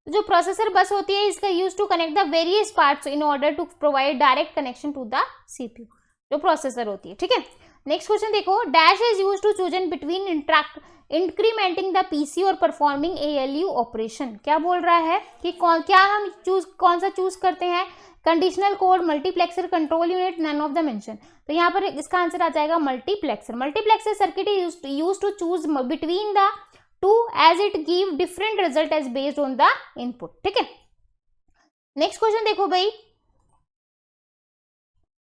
जो प्रोसेसर बस होती है इसका use to connect the various parts in order to provide direct connection to the CPU, जो प्रोसेसर होती है, ठीक है। नेक्स्ट क्वेश्चन देखो, dash is used to chosen between incrementing the PC और परफॉर्मिंग एएलयू ऑपरेशन। क्या बोल रहा है कि कौन सा चूज करते हैं, conditional code, multiplexer, control unit, none of the mention. तो यहाँ पर इसका आंसर आ जाएगा multiplexer. Multiplexer circuit is used to choose between the two as it give different result as based on the input. ठीक है, नेक्स्ट क्वेश्चन देखो भाई,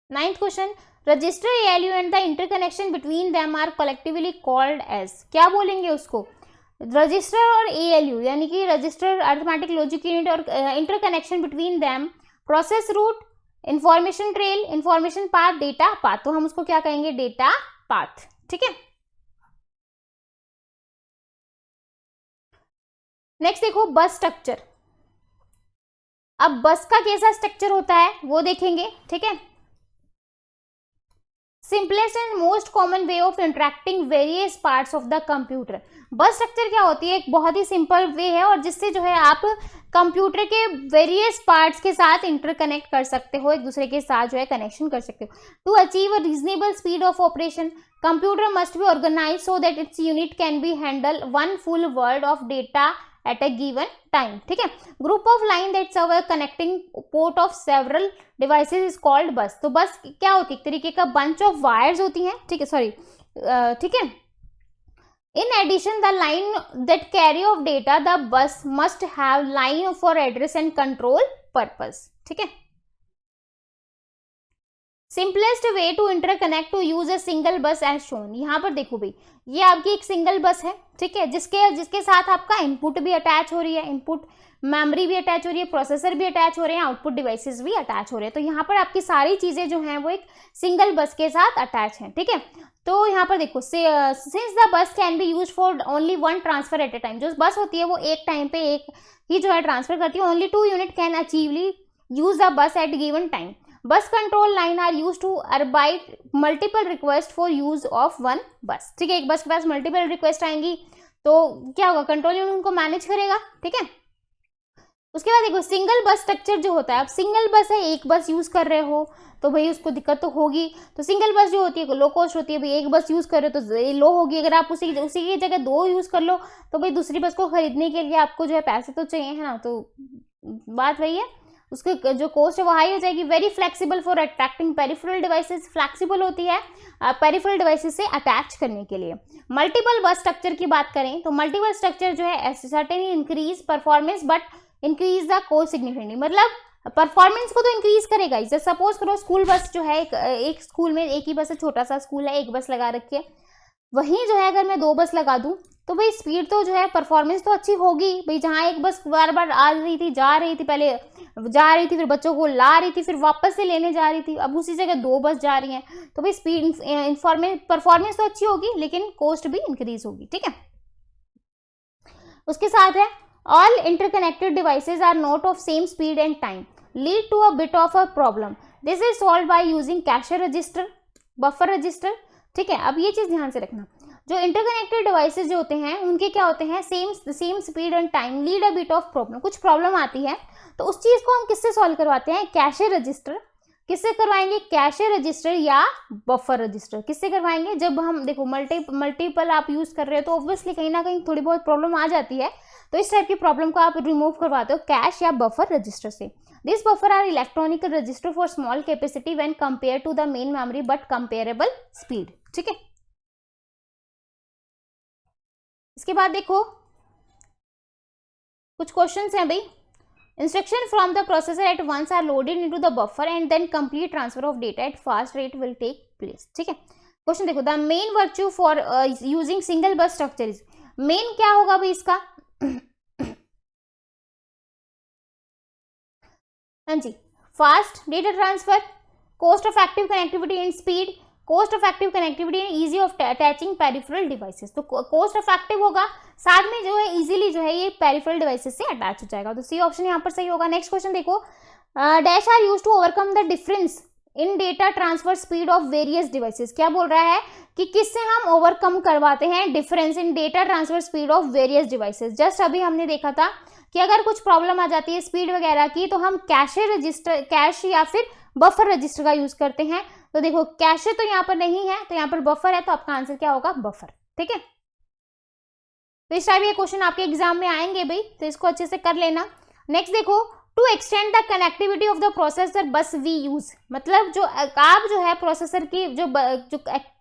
9th question, register ALU and the interconnection between them are collectively called as. क्या बोलेंगे उसको, register और ALU यानी कि रजिस्टर अरिथमेटिक लॉजिक यूनिट और interconnection between them, process route, information trail, information path, data path. तो हम उसको क्या कहेंगे, डेटा पाथ। ठीक है, नेक्स्ट देखो बस स्ट्रक्चर। अब बस का कैसा स्ट्रक्चर होता है वो देखेंगे। ठीक है, simplest and most common way of interacting various parts of the computer. बस स्ट्रक्चर क्या होती है, एक बहुत ही सिंपल वे है और जिससे जो है आप कंप्यूटर के वेरियस पार्ट्स के साथ इंटरकनेक्ट कर सकते हो, एक दूसरे के साथ जो है कनेक्शन कर सकते हो। To achieve a reasonable speed of operation, computer must be organize so that its unit can be handle one full word of data at a given time। ठीक है, group of line that serve a connecting port of several devices is called bus. तो बस क्या होती है, एक तरीके का बंच ऑफ वायर्स होती हैं। ठीक है, सॉरी, ठीक है, in addition the line that carry of data, the bus must have line for address and control purpose. ठीक है, simplest way to interconnect to use a single bus as shown. यहाँ पर देखो भाई, ये आपकी एक सिंगल बस है। ठीक है, जिसके साथ आपका इनपुट भी अटैच हो रही है, इनपुट मेमोरी भी अटैच हो रही है, प्रोसेसर भी अटैच हो रहे हैं, आउटपुट डिवाइसेस भी अटैच हो रहे हैं। तो यहाँ पर आपकी सारी चीजें जो हैं वो एक सिंगल बस के साथ अटैच हैं। ठीक है, तो यहाँ पर देखो, since the bus can be use for only one transfer at a time, जो बस होती है वो एक टाइम पे एक ही जो है ट्रांसफर करती है। ओनली 2 यूनिट कैन अचीवली use the bus at given time. Bus control line are use to arbitrate multiple request for use of one bus. ठीक है, एक बस के पास मल्टीपल रिक्वेस्ट आएंगी तो क्या होगा, कंट्रोल यूनिट उनको मैनेज करेगा। ठीक है, उसके बाद देखो सिंगल बस स्ट्रक्चर जो होता है, अब सिंगल बस है, एक बस यूज कर रहे हो तो भाई उसको दिक्कत तो होगी। तो सिंगल बस जो होती है लो कॉस्ट होती है, भाई एक बस यूज कर रहे हो तो लो होगी। अगर आप उसी की जगह 2 यूज कर लो तो भाई दूसरी बस को खरीदने के लिए आपको जो है पैसे तो चाहिए, है ना। तो बात वही है, उसके जो कॉस्ट है वो हाई हो जाएगी। Very flexible for attracting peripheral devices, flexible होती है पेरिफेरल डिवाइसेस से अटैच करने के लिए। मल्टीपल बस स्ट्रक्चर की बात करें तो मल्टीपल स्ट्रक्चर जो है certainly increase performance but increase the cost significantly. मतलब परफॉर्मेंस को तो इंक्रीज करेगा ही। जैसे सपोज करो स्कूल बस जो है, एक स्कूल में एक ही बस है, छोटा सा स्कूल है, एक बस लगा रखी है। वहीं जो है अगर मैं 2 बस लगा दूं तो भाई स्पीड तो जो है परफॉर्मेंस तो अच्छी होगी भाई। जहाँ एक बस बार बार आ रही थी, जा रही थी, पहले जा रही थी, फिर बच्चों को ला रही थी, फिर वापस से लेने जा रही थी, अब उसी जगह 2 बस जा रही हैं, तो भाई स्पीड परफॉर्मेंस तो अच्छी होगी लेकिन कॉस्ट भी इंक्रीज होगी। ठीक है, उसके साथ है all interconnected devices are not of same speed and time, lead to a bit of a problem. This is solve by using cache register, buffer register. ठीक है, अब ये चीज ध्यान से रखना, जो इंटरकनेक्टेड डिवाइसेस जो होते हैं उनके क्या होते हैं, same speed and time, lead a bit of problem. कुछ प्रॉब्लम आती है तो उस चीज को हम किससे सॉल्व करवाते हैं, कैशे रजिस्टर। किससे करवाएंगे, कैशे रजिस्टर या बफर रजिस्टर। किससे करवाएंगे, जब हम देखो मल्टीपल आप यूज कर रहे हो तो ऑब्वियसली कहीं ना कहीं थोड़ी बहुत प्रॉब्लम आ जाती है, तो इस टाइप की प्रॉब्लम को आप रिमूव करवाते हो कैश या बफर रजिस्टर से। This buffer are electronic register for small capacity when compare to the main memory but comparable speed. ठीक है, इसके बाद देखो कुछ क्वेश्चंस हैं भाई। Instruction from the processor at once are loaded into the buffer and then complete transfer of data at fast rate will take place. ठीक है, क्वेश्चन देखो, the main virtue for using single bus structure is, main क्या होगा भाई इसका, हाँ जी, fast data transfer, cost of active connectivity and speed, cost of active connectivity and easy of attaching peripheral devices. तो कॉस्ट ऑफ एक्टिव होगा, साथ में जो है इजीली जो है ये पेरिफेरल डिवाइसेस से अटैच हो जाएगा। तो सी ऑप्शन यहाँ पर सही होगा। नेक्स्ट क्वेश्चन देखो, dash are used to overcome the difference in data transfer speed of various devices. क्या बोल रहा है कि किससे हम ओवरकम करवाते हैं difference in data transfer speed of various devices. Just अभी हमने देखा था कि अगर कुछ प्रॉब्लम आ जाती है स्पीड वगैरह की तो हम कैश या फिर बफर रजिस्टर का यूज करते हैं। तो देखो कैशे तो यहाँ पर नहीं है, तो यहाँ पर बफर है, तो आपका आंसर क्या होगा, बफर। ठीक है, तो इस टाइप के क्वेश्चन आपके एग्जाम में आएंगे भाई, तो इसको अच्छे से कर लेना। नेक्स्ट देखो, to extend the connectivity of the processor bus we use, मतलब जो आप जो है प्रोसेसर की जो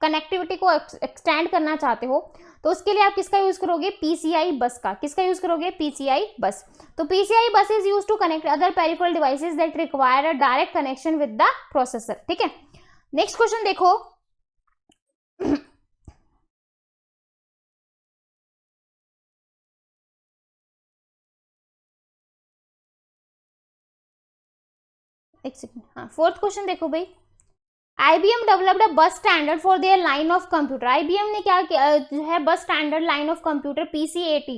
कनेक्टिविटी को एक्सटेंड करना चाहते हो, तो उसके लिए आप किसका यूज करोगे, पीसीआई बस का। किसका यूज करोगे, पीसीआई बस। तो PCI bus is use to connect other peripheral devices that require a direct connection with the processor. ठीक है, नेक्स्ट क्वेश्चन देखो, एक सेकंड, हाँ फोर्थ क्वेश्चन देखो भाई, IBM डेवलप्ड अ बस standard for their line of computer. IBM ने क्या किया जो है बस standard line of computer PCAT,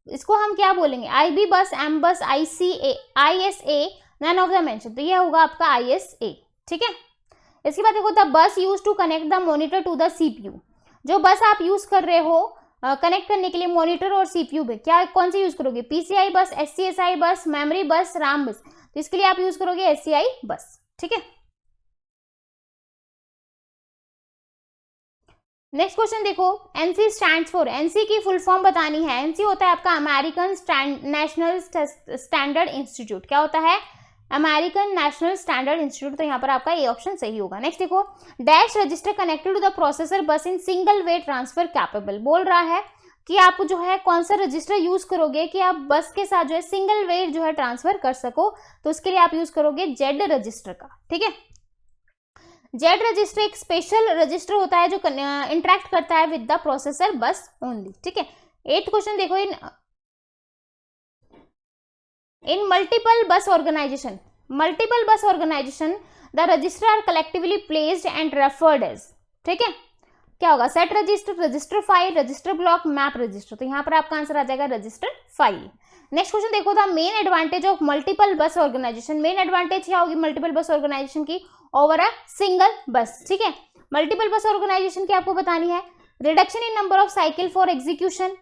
इसको हम क्या बोलेंगे, IB बस, M bus, ICA, ISA, none of the mention, तो ये होगा आपका ISA। ठीक है, इसके बाद देखो, the bus use to connect the monitor to the CPU, जो बस आप यूज कर रहे हो कनेक्ट करने के लिए मॉनिटर और CPU में, क्या कौन सी यूज करोगे, PCI बस, SCSI बस, मेमोरी बस, RAM बस, तो इसके लिए आप यूज करोगे SCI बस। ठीक है, नेक्स्ट क्वेश्चन देखो, एनसी स्टैंड्स फॉर, एनसी की फुल फॉर्म बतानी है। एनसी होता है आपका अमेरिकन नेशनल स्टैंडर्ड इंस्टीट्यूट। क्या होता है, अमेरिकन नेशनल स्टैंडर्ड इंस्टीट्यूट, तो यहाँ पर आपका ये ऑप्शन सही होगा। नेक्स्ट देखो, dash register connected to the processor bus in single way transfer capable, बोल रहा है कि आप जो है कौन सा रजिस्टर यूज करोगे कि आप बस के साथ जो है सिंगल वे जो है ट्रांसफर कर सको, तो उसके लिए आप यूज करोगे जेड रजिस्टर का। ठीक है, जेड रजिस्टर एक स्पेशल रजिस्टर होता है जो इंटरेक्ट करता है with the processor bus only. ठीक है, 8th क्वेश्चन देखो, इन multiple bus organization the register are collectively placed and referred as. ठीक है, क्या होगा, set register, register file, register block, map register, तो यहाँ पर आपका आंसर आ जाएगा रजिस्टर फाइल। नेक्स्ट क्वेश्चन देखो, the main advantage of multiple bus organization, main advantage क्या होगी मल्टीपल बस ऑर्गेनाइजेशन की ओवर अ सिंगल बस। ठीक है, मल्टीपल बस ऑर्गेनाइजेशन की आपको बतानी है, reduction in number of cycle for execution,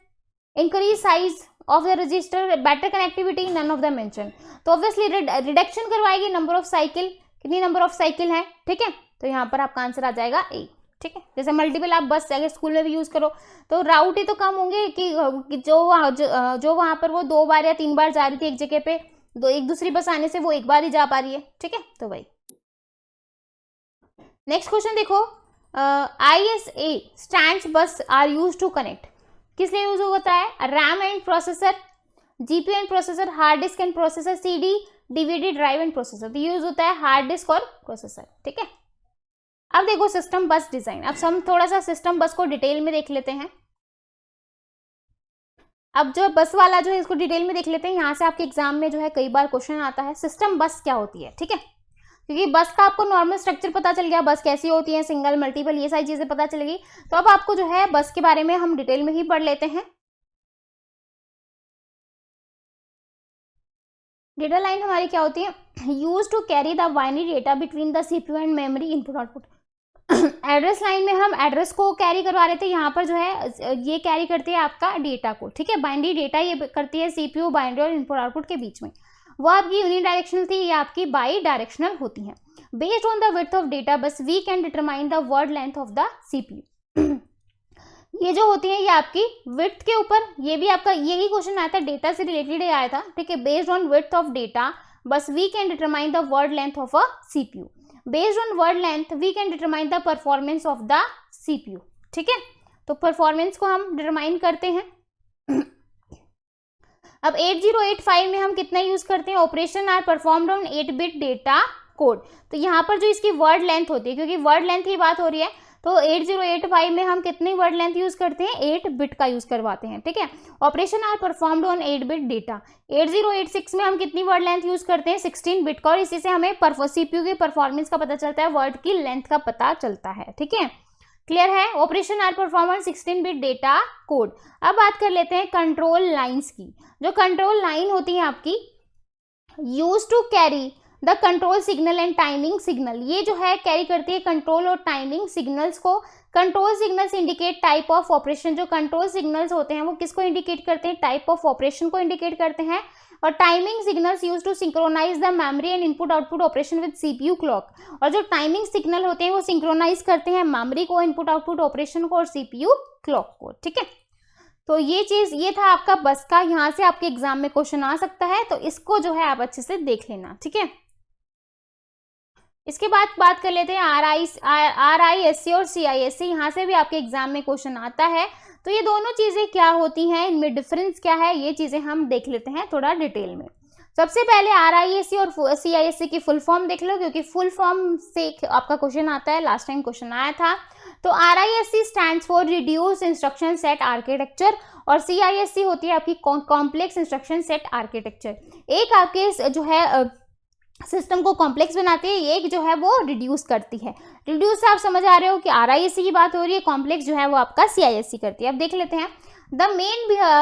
increase size of the register, better connectivity, none of the mention, तो ऑब्वियसली रिडक्शन करवाएगी नंबर ऑफ साइकिल, कितनी नंबर ऑफ साइकिल है। ठीक है, तो यहाँ पर आपका आंसर आ जाएगा ए। ठीक है, जैसे मल्टीपल आप बस अगर स्कूल में भी यूज करो तो राउट ही तो कम होंगे कि जो वहां पर वो 2 बार या 3 बार जा रही थी एक जगह पे, एक दूसरी बस आने से वो एक बार ही जा पा रही है। ठीक है, तो वही। नेक्स्ट क्वेश्चन देखो, ISA स्टैंड्स बस आर यूज टू कनेक्ट, किस लिए यूज होता है, RAM and processor, GPU and processor, hard disk and processor, CD DVD drive and processor, तो यूज होता है हार्ड डिस्क और प्रोसेसर। ठीक है, अब देखो सिस्टम बस डिजाइन, अब हम थोड़ा सा सिस्टम बस को डिटेल में देख लेते हैं। अब जो बस वाला जो है इसको डिटेल में देख लेते हैं, यहाँ से आपके एग्जाम में जो है कई बार क्वेश्चन आता है सिस्टम बस क्या होती है। ठीक है, क्योंकि बस का आपको नॉर्मल स्ट्रक्चर पता चल गया, बस कैसी होती है, सिंगल मल्टीपल, ये सारी चीजें पता चलेगी, तो अब आपको जो है बस के बारे में हम डिटेल में ही पढ़ लेते हैं। डेटा लाइन हमारी क्या होती है, use to carry the binary data between the CPU and memory input output. Address line में हम एड्रेस को कैरी करवा रहे थे, यहाँ पर जो है ये कैरी करती है आपका डेटा को। ठीक है, बाइनरी डेटा ये करती है CPU, बाइनरी और इनपुट आउटपुट के बीच में, वो आपकी यूनिडायरेक्शनल थी, ये आपकी बाई डायरेक्शनल होती हैं। Based on the width of data bus we can determine the word length of the CPU। ये जो होती है ये आपकी विड्थ के ऊपर, ये भी आपका यही क्वेश्चन आया था, डेटा से रिलेटेड ही आया था। ठीक है, based on width of data bus we can determine the word length of a CPU, based on word length we can determine the performance of the CPU। ठीक है, तो परफॉर्मेंस को हम डिटरमाइन करते हैं। अब 8085 में हम कितना यूज करते हैं, operation are performed on 8-bit data code, तो यहाँ पर जो इसकी वर्ड लेंथ होती है, क्योंकि वर्ड लेंथ की बात हो रही है, तो 8085 में हम कितनी वर्ड लेंथ यूज करते हैं, 8 बिट का यूज करवाते हैं। ठीक है, operation are performed on 8-bit data. 8086 में हम कितनी वर्ड लेंथ यूज करते हैं, 16 बिट का, और इसी से हमें CPU की परफॉर्मेंस का पता चलता है, वर्ड की लेंथ का पता चलता है। ठीक है, क्लियर है, operation are perform on 16-bit data code. अब बात कर लेते हैं कंट्रोल लाइंस की। जो कंट्रोल लाइन होती है आपकी use to carry the control signal and timing signal, ये जो है कैरी करती है कंट्रोल और टाइमिंग सिग्नल्स को। Control signals indicate type of operation, जो कंट्रोल सिग्नल्स होते हैं वो किसको इंडिकेट करते हैं, टाइप ऑफ ऑपरेशन को इंडिकेट करते हैं। और timing signals use to synchronize the memory and input output operation with CPU clock. और जो टाइमिंग सिग्नल होते हैं वो सिंक्रोनाइज करते हैं मेमोरी को, इनपुट आउटपुट ऑपरेशन को और सीपीयू क्लॉक को। ठीक है, तो ये चीज ये था आपका बस का, यहाँ से आपके एग्जाम में क्वेश्चन आ सकता है, तो इसको जो है आप अच्छे से देख लेना। ठीक है, इसके बाद बात कर लेते हैं RISC और CISC। यहाँ से भी आपके एग्जाम में क्वेश्चन आता है, तो ये दोनों चीजें क्या होती हैं, इनमें डिफरेंस क्या है, ये चीजें हम देख लेते हैं थोड़ा डिटेल में। सबसे पहले RISC और CISC की फुल फॉर्म देख लो, क्योंकि फुल फॉर्म से आपका क्वेश्चन आता है, लास्ट टाइम क्वेश्चन आया था। तो RISC stands for reduce instruction set architecture और CISC होती है आपकी कॉम्प्लेक्स इंस्ट्रक्शन सेट आर्किटेक्चर। एक आपके जो है सिस्टम को कॉम्प्लेक्स बनाती है, एक जो है वो रिड्यूस करती है। रिड्यूस से आप समझ आ रहे हो कि RISC की बात हो रही है, कॉम्प्लेक्स जो है वो आपका CISC करती है। अब देख लेते हैं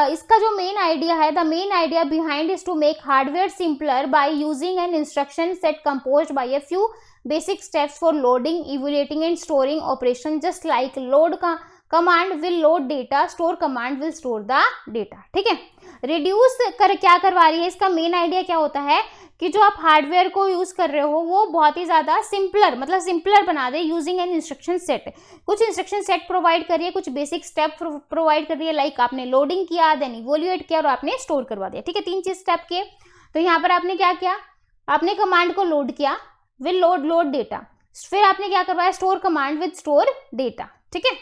इसका जो मेन आइडिया है, the main idea behind is to make hardware simpler by using an instruction set composed by a few basic steps for loading, evaluating and storing operation, just like load का command will load data, store command will store the data. ठीक है, reduce क्या करवा रही है, इसका main idea क्या होता है कि जो आप हार्डवेयर को यूज कर रहे हो वो बहुत ही ज्यादा सिंपलर, मतलब सिंपलर बना they using an instruction set. कुछ इंस्ट्रक्शन सेट प्रोवाइड करिए, कुछ बेसिक स्टेप प्रोवाइड करिए, लाइक आपने लोडिंग किया, देन इवैल्यूएट किया और आपने स्टोर करवा दिया। ठीक है, 3 चीज स्टेप किए। तो यहाँ पर आपने क्या किया, आपने कमांड को लोड किया, विल लोड डेटा, फिर आपने क्या करवाया, store command with store data. ठीक है,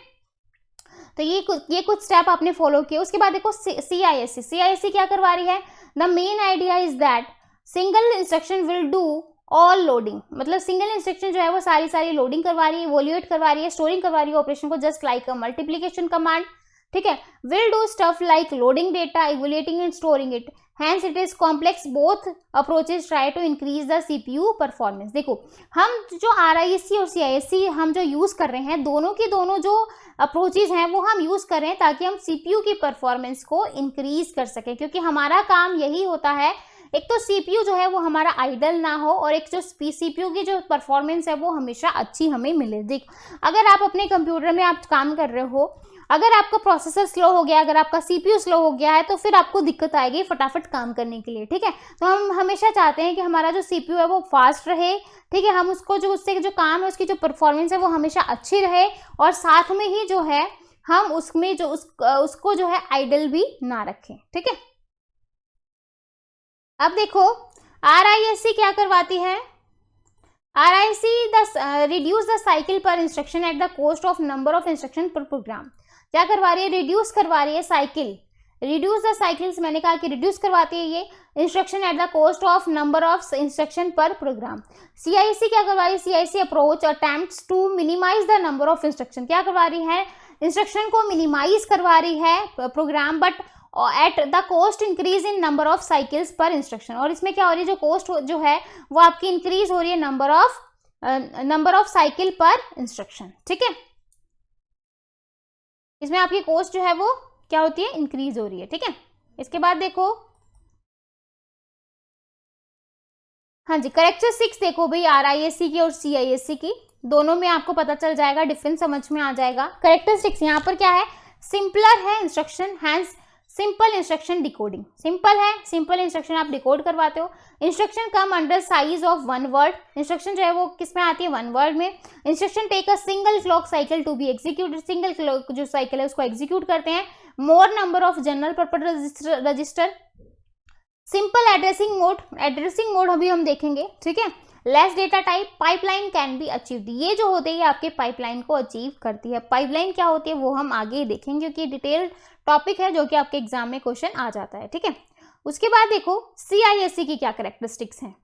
तो ये कुछ स्टेप आपने फॉलो किए। उसके बाद देखो CISC क्या करवा रही है, the main idea is that single instruction will do all loading, मतलब सिंगल इंस्ट्रक्शन जो है वो सारी लोडिंग करवा रही है, इवैल्यूएट करवा रही है, स्टोरिंग करवा रही है ऑपरेशन को, just like a multiplication command. ठीक है, will do stuff like loading data, evaluating and storing it, hence it is complex, both approaches try to increase the CPU performance. देखो, हम जो RISC और CISC हम जो यूज कर रहे हैं, दोनों की दोनों जो अप्रोचेज हैं वो हम यूज कर रहे हैं ताकि हम CPU की परफॉर्मेंस को इंक्रीज कर सकें, क्योंकि हमारा काम यही होता है, एक तो CPU जो है वो हमारा आइडल ना हो और एक जो CPU की जो परफॉर्मेंस है वो हमेशा अच्छी हमें मिले। देख, अगर आप अपने कंप्यूटर में आप काम कर रहे हो, अगर आपका प्रोसेसर स्लो हो गया, अगर आपका CPU स्लो हो गया है, तो फिर आपको दिक्कत आएगी फटाफट काम करने के लिए। ठीक है, तो हम हमेशा चाहते हैं कि हमारा जो CPU है वो फास्ट रहे। ठीक है, हम उसको जो उससे जो काम है उसकी जो परफॉर्मेंस है वो हमेशा अच्छी रहे, और साथ में ही जो है हम उसमें जो उसको जो है आइडल भी ना रखें। ठीक है, अब देखो RISC क्या करवाती है, RISC रिड्यूस द साइकिल पर instruction at the cost of number of instruction per programme. क्या करवा रही है, रिड्यूस करवा रही है साइकिल, रिड्यूस द साइकिल्स, मैंने कहा कि रिड्यूस करवाती है ये instruction at the cost of number of instruction per program. CISC क्या करवा रही है, CISC approach attempts to minimize the number of instruction. क्या करवा रही है, इंस्ट्रक्शन को मिनिमाइज करवा रही है program, but at the cost increase in number of cycles per instruction. और इसमें क्या हो रही है, जो कॉस्ट जो है वो आपकी इंक्रीज हो रही है नंबर ऑफ साइकिल पर इंस्ट्रक्शन। ठीक है, इसमें आपकी कॉस्ट जो है वो क्या होती है, इंक्रीज हो रही है। ठीक है, इसके बाद देखो, हाँ जी, कैरेक्टरिस्टिक्स देखो भाई RISC की और CISC की, दोनों में आपको पता चल जाएगा, डिफरेंस समझ में आ जाएगा। कैरेक्टरिस्टिक्स यहाँ पर क्या है, सिंपलर है instruction, hence simple instruction decoding, simple है, सिंपल इंस्ट्रक्शन आप डिकोड करवाते हो। Instruction come under size of 1 word, instruction जो है वो किस में आती है, 1 वर्ड में। Instruction take a single clock cycle to be executed, single clock जो साइकिल है उसको एग्जीक्यूट करते हैं। More number of general purpose register, simple addressing mode अभी हम देखेंगे। ठीक है, less data type, pipeline can be achieved, ये जो होते हैं आपके पाइपलाइन को अचीव करती है। पाइपलाइन क्या होती है वो हम आगे देखेंगे, क्योंकि डिटेल टॉपिक है जो कि आपके एग्जाम में क्वेश्चन आ जाता है। ठीक है, उसके बाद देखो CISC की क्या कैरेक्टरिस्टिक्स हैं।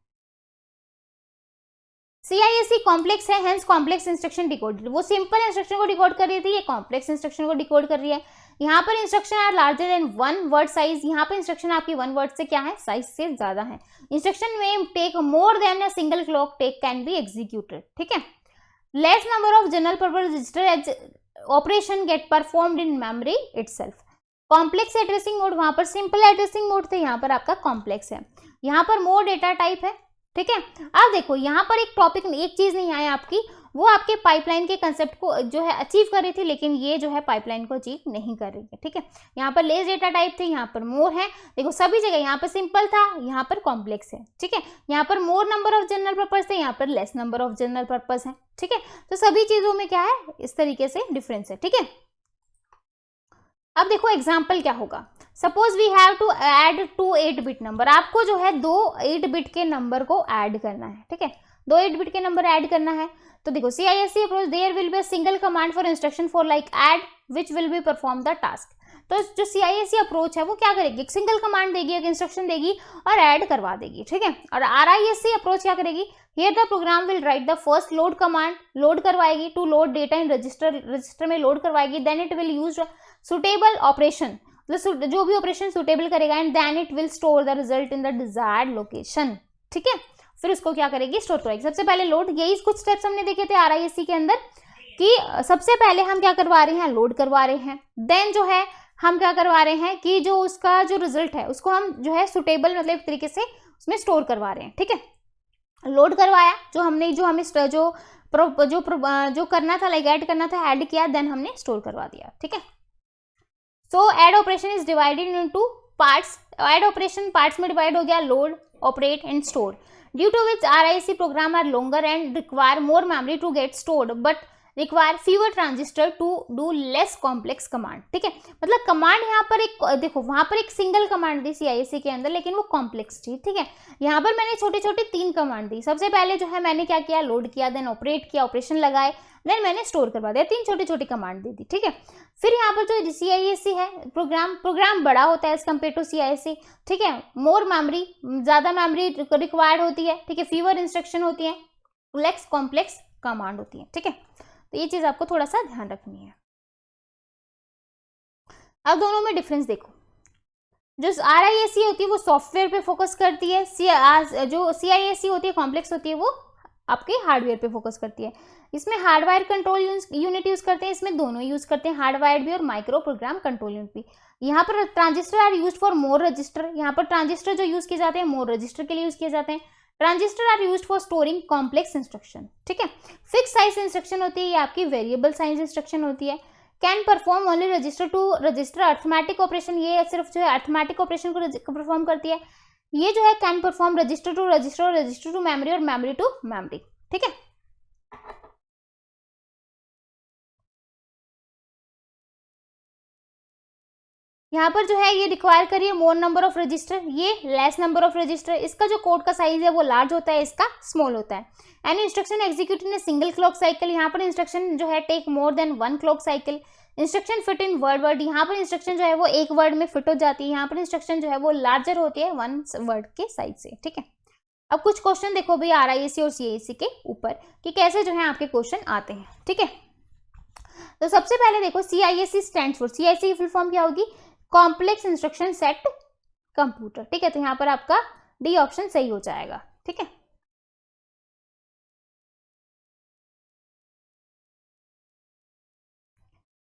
CISC कॉम्प्लेक्स है, हेंस कॉम्प्लेक्स इंस्ट्रक्शन डिकोडेड, वो सिंपल इंस्ट्रक्शन को डिकोड कर रही थी, ये कॉम्प्लेक्स इंस्ट्रक्शन को डिकोड कर रही है। यहाँ पर instruction are larger than 1 word size, यहाँ पर इंस्ट्रक्शन आपकी 1 वर्ड से क्या है, साइज से ज्यादा है। इंस्ट्रक्शन में take more than a single clock take can be executed. ठीक है, less number of general purpose register as operation get performed in memory itself. Complex addressing mode, वहां पर सिंपल एड्रेसिंग मोड थे, यहाँ पर आपका कॉम्प्लेक्स है। यहाँ पर मोर डेटा टाइप है, ठीक है। अब देखो यहाँ पर एक टॉपिक एक चीज नहीं आया आपकी, वो आपके पाइपलाइन के कंसेप्ट को जो है अचीव कर रही थी, लेकिन ये जो है पाइपलाइन को अचीव नहीं कर रही है। ठीक है, यहाँ पर लेस डेटा टाइप थे, यहाँ पर मोर है। देखो सभी जगह यहाँ पर सिंपल था, यहाँ पर कॉम्प्लेक्स है। ठीक है, यहाँ पर मोर नंबर ऑफ जनरल पर्पस थे, यहाँ पर less number of general purpose है। ठीक है, तो सभी चीजों में क्या है, इस तरीके से डिफरेंस है। ठीक है, अब देखो एग्जाम्पल क्या होगा। Suppose we have to add 2 eight bit number, आपको जो है 2 8-बिट के नंबर को ऐड करना है। ठीक है, 2 8-बिट के नंबर ऐड करना है। तो देखो CISC approach, there will be a single command for instruction for like add which will be perform the task. तो जो CISC अप्रोच है वो क्या करेगी, एक सिंगल कमांड देगी, एक इंस्ट्रक्शन देगी और ऐड करवा देगी। ठीक है, और RISC अप्रोच क्या करेगी, here the program will write the first load command, load करवाएगी, to load data in register में लोड करवाएगी, then it will use suitable operation, जो भी ऑपरेशन सुटेबल करेगा, and then it will store the result in the desired location. ठीक है, फिर उसको क्या करेगी, स्टोर करेगी। सबसे पहले लोड, यही कुछ स्टेप्स हमने देखे थे RISC के अंदर कि सबसे पहले हम क्या करवा रहे हैं, लोड करवा रहे हैं। देन जो है हम क्या करवा रहे हैं कि जो उसका जो रिजल्ट है उसको हम जो है सुटेबल मतलब एक तरीके से उसमें स्टोर करवा रहे हैं। ठीक है, लोड करवाया, जो हमें जो करना था, लाइक ऐड करना था, ऐड किया, देन हमने स्टोर करवा दिया। ठीक है, so add operation is divided into parts. Add operation parts में डिवाइड हो गया, load, operate and store, due to which RISC program are longer and require more memory to get stored but require fewer transistor to do less complex command. ठीक है, मतलब command यहाँ पर एक, देखो वहां पर एक सिंगल कमांड दी CISC के अंदर, लेकिन वो कॉम्प्लेक्स थी। ठीक है, यहाँ पर मैंने छोटे छोटे 3 कमांड दी। सबसे पहले जो है मैंने क्या किया, लोड किया, देन ऑपरेट किया, ऑपरेशन लगाए, देन मैंने स्टोर करवा दिया। 3 छोटे छोटे कमांड दे दी। ठीक है, फिर यहाँ पर जो CISC है प्रोग्राम बड़ा होता है एज कम्पेयर टू CISC। ठीक है, मोर मेमोरी, ज्यादा मेमोरी रिक्वायर्ड होती है। ठीक है, फीवर इंस्ट्रक्शन होती है, लेस कॉम्प्लेक्स कमांड होती है। ठीक है, तो ये चीज आपको थोड़ा सा ध्यान रखनी है। अब दोनों में डिफरेंस देखो, जो RISC होती है वो सॉफ्टवेयर पे फोकस करती है, जो CISC होती है कॉम्प्लेक्स होती है वो आपके हार्डवेयर पे फोकस करती है। इसमें हार्डवायर कंट्रोल यूनिट यूज करते हैं, इसमें दोनों यूज करते हैं, हार्डवायर भी और माइक्रो प्रोग्राम कंट्रोल यूनिट भी। यहाँ पर transistor are use for more register, यहाँ पर ट्रांजिस्टर जो यूज किए जाते हैं मोर रजिस्टर के लिए यूज किए जाते हैं। Transistor are use for storing complex instruction. ठीक है, फिक्स साइज इंस्ट्रक्शन होती है, ये आपकी वेरिएबल साइज इंस्ट्रक्शन होती है। Can perform only register to register arithmetic operation, ये सिर्फ जो है अर्थमेटिक ऑपरेशन को परफॉर्म करती है। ये जो है can perform register to register, register to memory और मेमोरी टू मेमोरी। ठीक है, यहाँ पर जो है ये रिक्वायर करिए मोर नंबर ऑफ रजिस्टर, ये लेस नंबर ऑफ रजिस्टर। इसका जो कोड का साइज है वो लार्ज होता है, इसका स्मॉल होता है। Any instruction execute in single clock cycle, यहाँ पर इंस्ट्रक्शन जो है take more than 1 clock cycle. Instruction fit in word, यहाँ पर इंस्ट्रक्शन जो है वो एक वर्ड में फिट हो जाती है। यहाँ पर इंस्ट्रक्शन जो है वो लार्जर होती है 1 वर्ड के साइज से। ठीक है, अब कुछ क्वेश्चन देखो भाई RISC और CISC के ऊपर कि कैसे जो है आपके क्वेश्चन आते हैं। ठीक है, तो सबसे पहले देखो CISC स्टैंड्स फॉर, CISC की फुल फॉर्म क्या होगी, कॉम्प्लेक्स इंस्ट्रक्शन सेट कंप्यूटर। ठीक है, तो यहाँ पर आपका डी ऑप्शन सही हो जाएगा। ठीक है,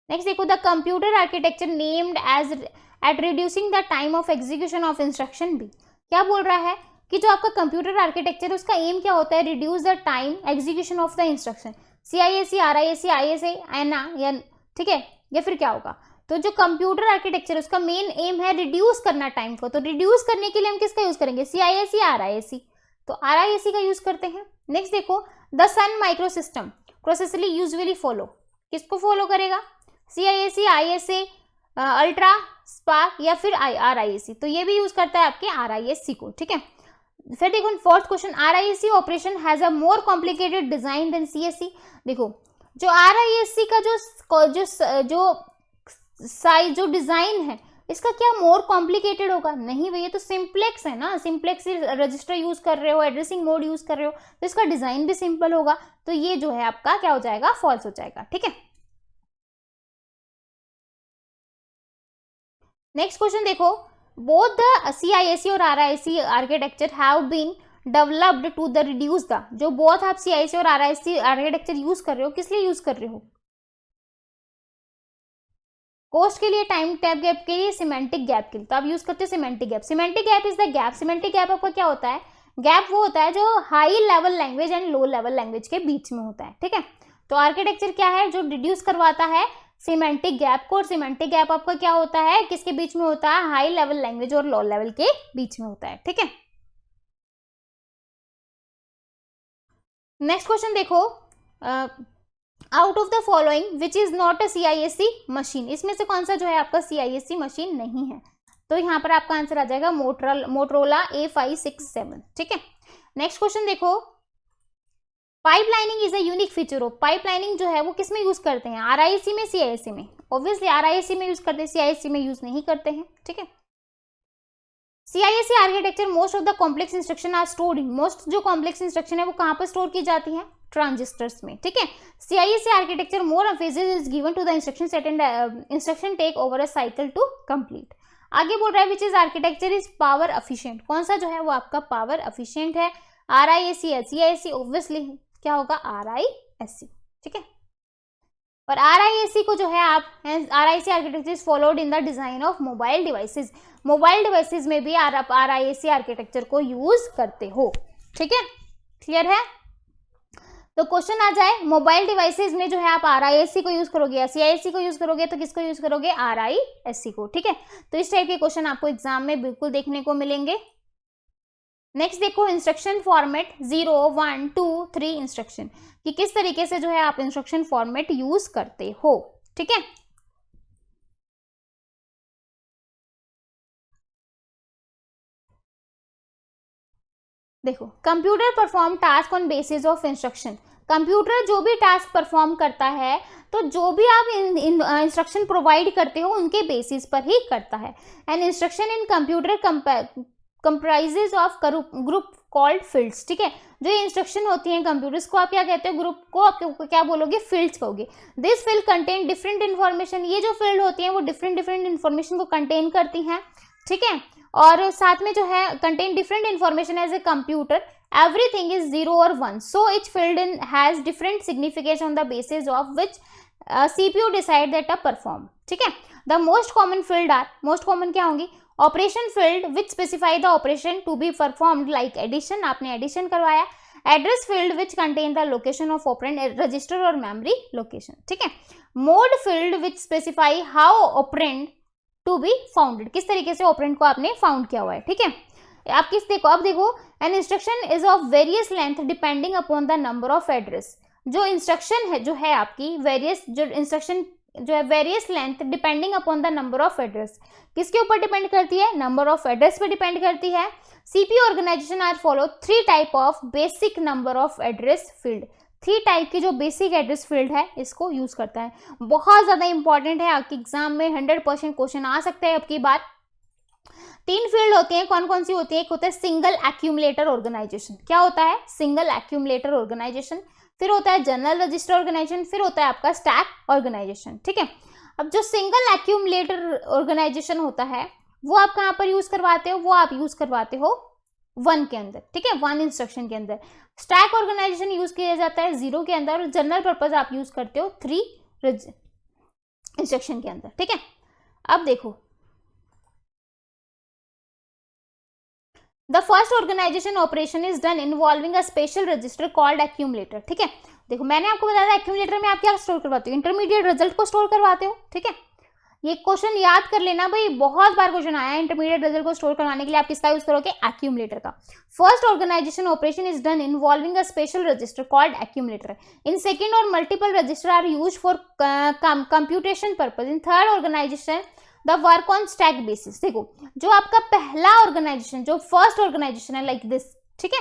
नेक्स्ट देखो, the computer architecture named as at reducing the time of execution of instruction be. क्या बोल रहा है कि जो आपका कंप्यूटर आर्किटेक्चर उसका एम क्या होता है, reduce the time execution of the instruction. CISC RISC ISA एना या, ठीक है, या फिर क्या होगा, तो जो कंप्यूटर आर्किटेक्चर उसका मेन एम है रिड्यूस करना टाइम को, तो रिड्यूस करने के लिए हम किसका यूज करेंगे, CISC RISC, तो RISC का यूज करते हैं। नेक्स्ट देखो, the Sun micro system processors usually follow, किसको फॉलो करेगा, CISC ISA अल्ट्रा स्पार्क या फिर RISC, तो ये भी यूज करता है आपके RISC को। ठीक है, फिर देखो fourth question, RISC operation has a more complicated design than CSC। देखो जो RISC का जो डिजाइन है इसका क्या मोर कॉम्प्लिकेटेड होगा, नहीं भैया, तो सिंप्लेक्स है ना, सिंप्लेक्स रजिस्टर यूज कर रहे हो, एड्रेसिंग मोड यूज कर रहे हो, तो इसका डिजाइन भी सिंपल होगा, तो ये जो है आपका क्या हो जाएगा, फॉल्स हो जाएगा। ठीक है, नेक्स्ट क्वेश्चन देखो, बोथ द CISC और RISC architecture have been developed to the reduce the, जो बोथ आप CISC और RISC आर्किटेक्चर यूज कर रहे हो, किस लिए यूज कर रहे हो, कोस्ट के लिए, टाइम टैप गैप के लिए, सिमेंटिक गैप के लिए, तो आप यूज करते हो semantic gap. Semantic gap is the gap, semantic gap आपका क्या होता है, गैप वो होता है जो high level language and low level language के बीच में होता है, ठीक है। तो आर्किटेक्चर क्या है, जो रिड्यूस करवाता है सिमेंटिक गैप को, और सिमेंटिक गैप आपका क्या होता है, किसके बीच में होता है, हाई लेवल लैंग्वेज और लो लेवल के बीच में होता है, ठीक है। नेक्स्ट क्वेश्चन देखो, out of the following which is not a CISC machine, इसमें से कौन सा जो है आपका CISC मशीन नहीं है, तो यहाँ पर आपका आंसर आ जाएगा मोटरोला A567, ठीक है। नेक्स्ट क्वेश्चन देखो, pipelining is a unique feature of, pipelining जो है वो किस में यूज करते हैं, RISC में, CISC में, ऑब्वियसली RISC में यूज करते हैं, CISC में यूज नहीं करते हैं, ठीक है। CISC architecture most of the complex instruction are stored in, most जो कॉम्प्लेक्स इंस्ट्रक्शन है वो कहां पर स्टोर की जाती है, ट्रांजिस्टर्स में, ठीक है। CISC architecture more emphasis is given to the instruction set and instruction take over a cycle to complete. आगे बोल रहा है which is architecture is power efficient, कौन सा जो है वो आपका पावर एफिशिएंट है, RISC है, CISC ऑब्वियसली क्या होगा, RISC, ठीक है। और RISC को जो है आप, RISC architecture is followed in the design of mobile devices, mobile devices में भी आप RISC आर्किटेक्चर को यूज करते हो, ठीक है, क्लियर है। तो क्वेश्चन आ जाए, मोबाइल डिवाइसेस में जो है आप RISC को यूज करोगे या CISC को यूज करोगे, तो किसको यूज करोगे, RISC को, ठीक है। तो इस टाइप के क्वेश्चन आपको एग्जाम में बिल्कुल देखने को मिलेंगे। नेक्स्ट देखो, इंस्ट्रक्शन फॉर्मेट 0, 1, 2, 3 इंस्ट्रक्शन, कि किस तरीके से जो है आप इंस्ट्रक्शन फॉर्मेट यूज करते हो, ठीक है। देखो, computer perform task on basis of instruction, computer जो भी टास्क परफॉर्म करता है तो जो भी आप इंस्ट्रक्शन प्रोवाइड करते हो उनके बेसिस पर ही करता है। And instruction in computer comprises of group called fields, ठीक है। जो इंस्ट्रक्शन होती हैं कंप्यूटर्स को आप क्या कहते हो, ग्रुप को आप क्या बोलोगे, फील्ड्स कहोगे। This field contain different information, ये जो फील्ड होती है वो डिफरेंट इन्फॉर्मेशन को कंटेन करती हैं, ठीक है। और साथ में जो है contain different information as a computer, everything is 0 or 1, so each field has different significance on the basis of which CPU decide that a perform, ठीक है। the most common field are, most common क्या होंगी, operation field which specify the operation to be performed like addition, आपने addition करवाया, address field which contain the location of operand, register और memory location, ठीक है। mode field which specify how operand to be founded, किस तरीके से operand को आपने found किया हुआ है, ठीक है। आप किस देखो, अब देखो, an instruction is of various length depending upon the number of address, जो इंस्ट्रक्शन है जो है आपकी वेरियस, जो इंस्ट्रक्शन जो है various length depending upon the number of address, किसके ऊपर डिपेंड करती है, नंबर ऑफ एड्रेस पे डिपेंड करती है। CPU organization are follow 3 type of basic number of address field, 3 type की जो बेसिक एड्रेस फील्ड है इसको यूज करता है, बहुत ज्यादा इंपॉर्टेंट है, आपके एग्जाम में 100% क्वेश्चन आ सकता है। अब की बात 3 फील्ड होती हैं, कौन कौन सी होती है, एक होता है सिंगल एक्यूमुलेटर ऑर्गेनाइजेशन, क्या होता है, सिंगल एक्यूमुलेटर ऑर्गेनाइजेशन, फिर होता है जनरल रजिस्टर ऑर्गेनाइजेशन, फिर होता है आपका स्टैक ऑर्गेनाइजेशन, ठीक है। अब जो सिंगल एक्यूमुलेटर ऑर्गेनाइजेशन होता है वो आप कहाँ पर यूज करवाते हो, वो आप यूज करवाते हो 1 के अंदर, ठीक है, 1 इंस्ट्रक्शन के अंदर। स्टैक ऑर्गेनाइजेशन यूज किया जाता है 0 के अंदर, और जनरल पर्पज आप यूज करते हो 3 इंस्ट्रक्शन के अंदर, ठीक है। अब देखो, the first organization operation is done involving a special register called accumulator, ठीक है। देखो, मैंने आपको बताया था एक्यूमुलेटर में आप क्या स्टोर करवाते हो, इंटरमीडिएट रिजल्ट को स्टोर करवाते हो, ठीक है। ये क्वेश्चन याद कर लेना भाई, बहुत बार क्वेश्चन आया है, इंटरमीडिएट रिजल्ट को स्टोर करवाने के लिए आप किसका यूज करोगे, एक्यूमुलेटर का। First organization operation is done involving a special register called accumulator, in second और multiple register are use for computation purpose, in third organization the work on stack basis. देखो, जो आपका पहला ऑर्गेनाइजेशन, जो first organization है like this, ठीक है,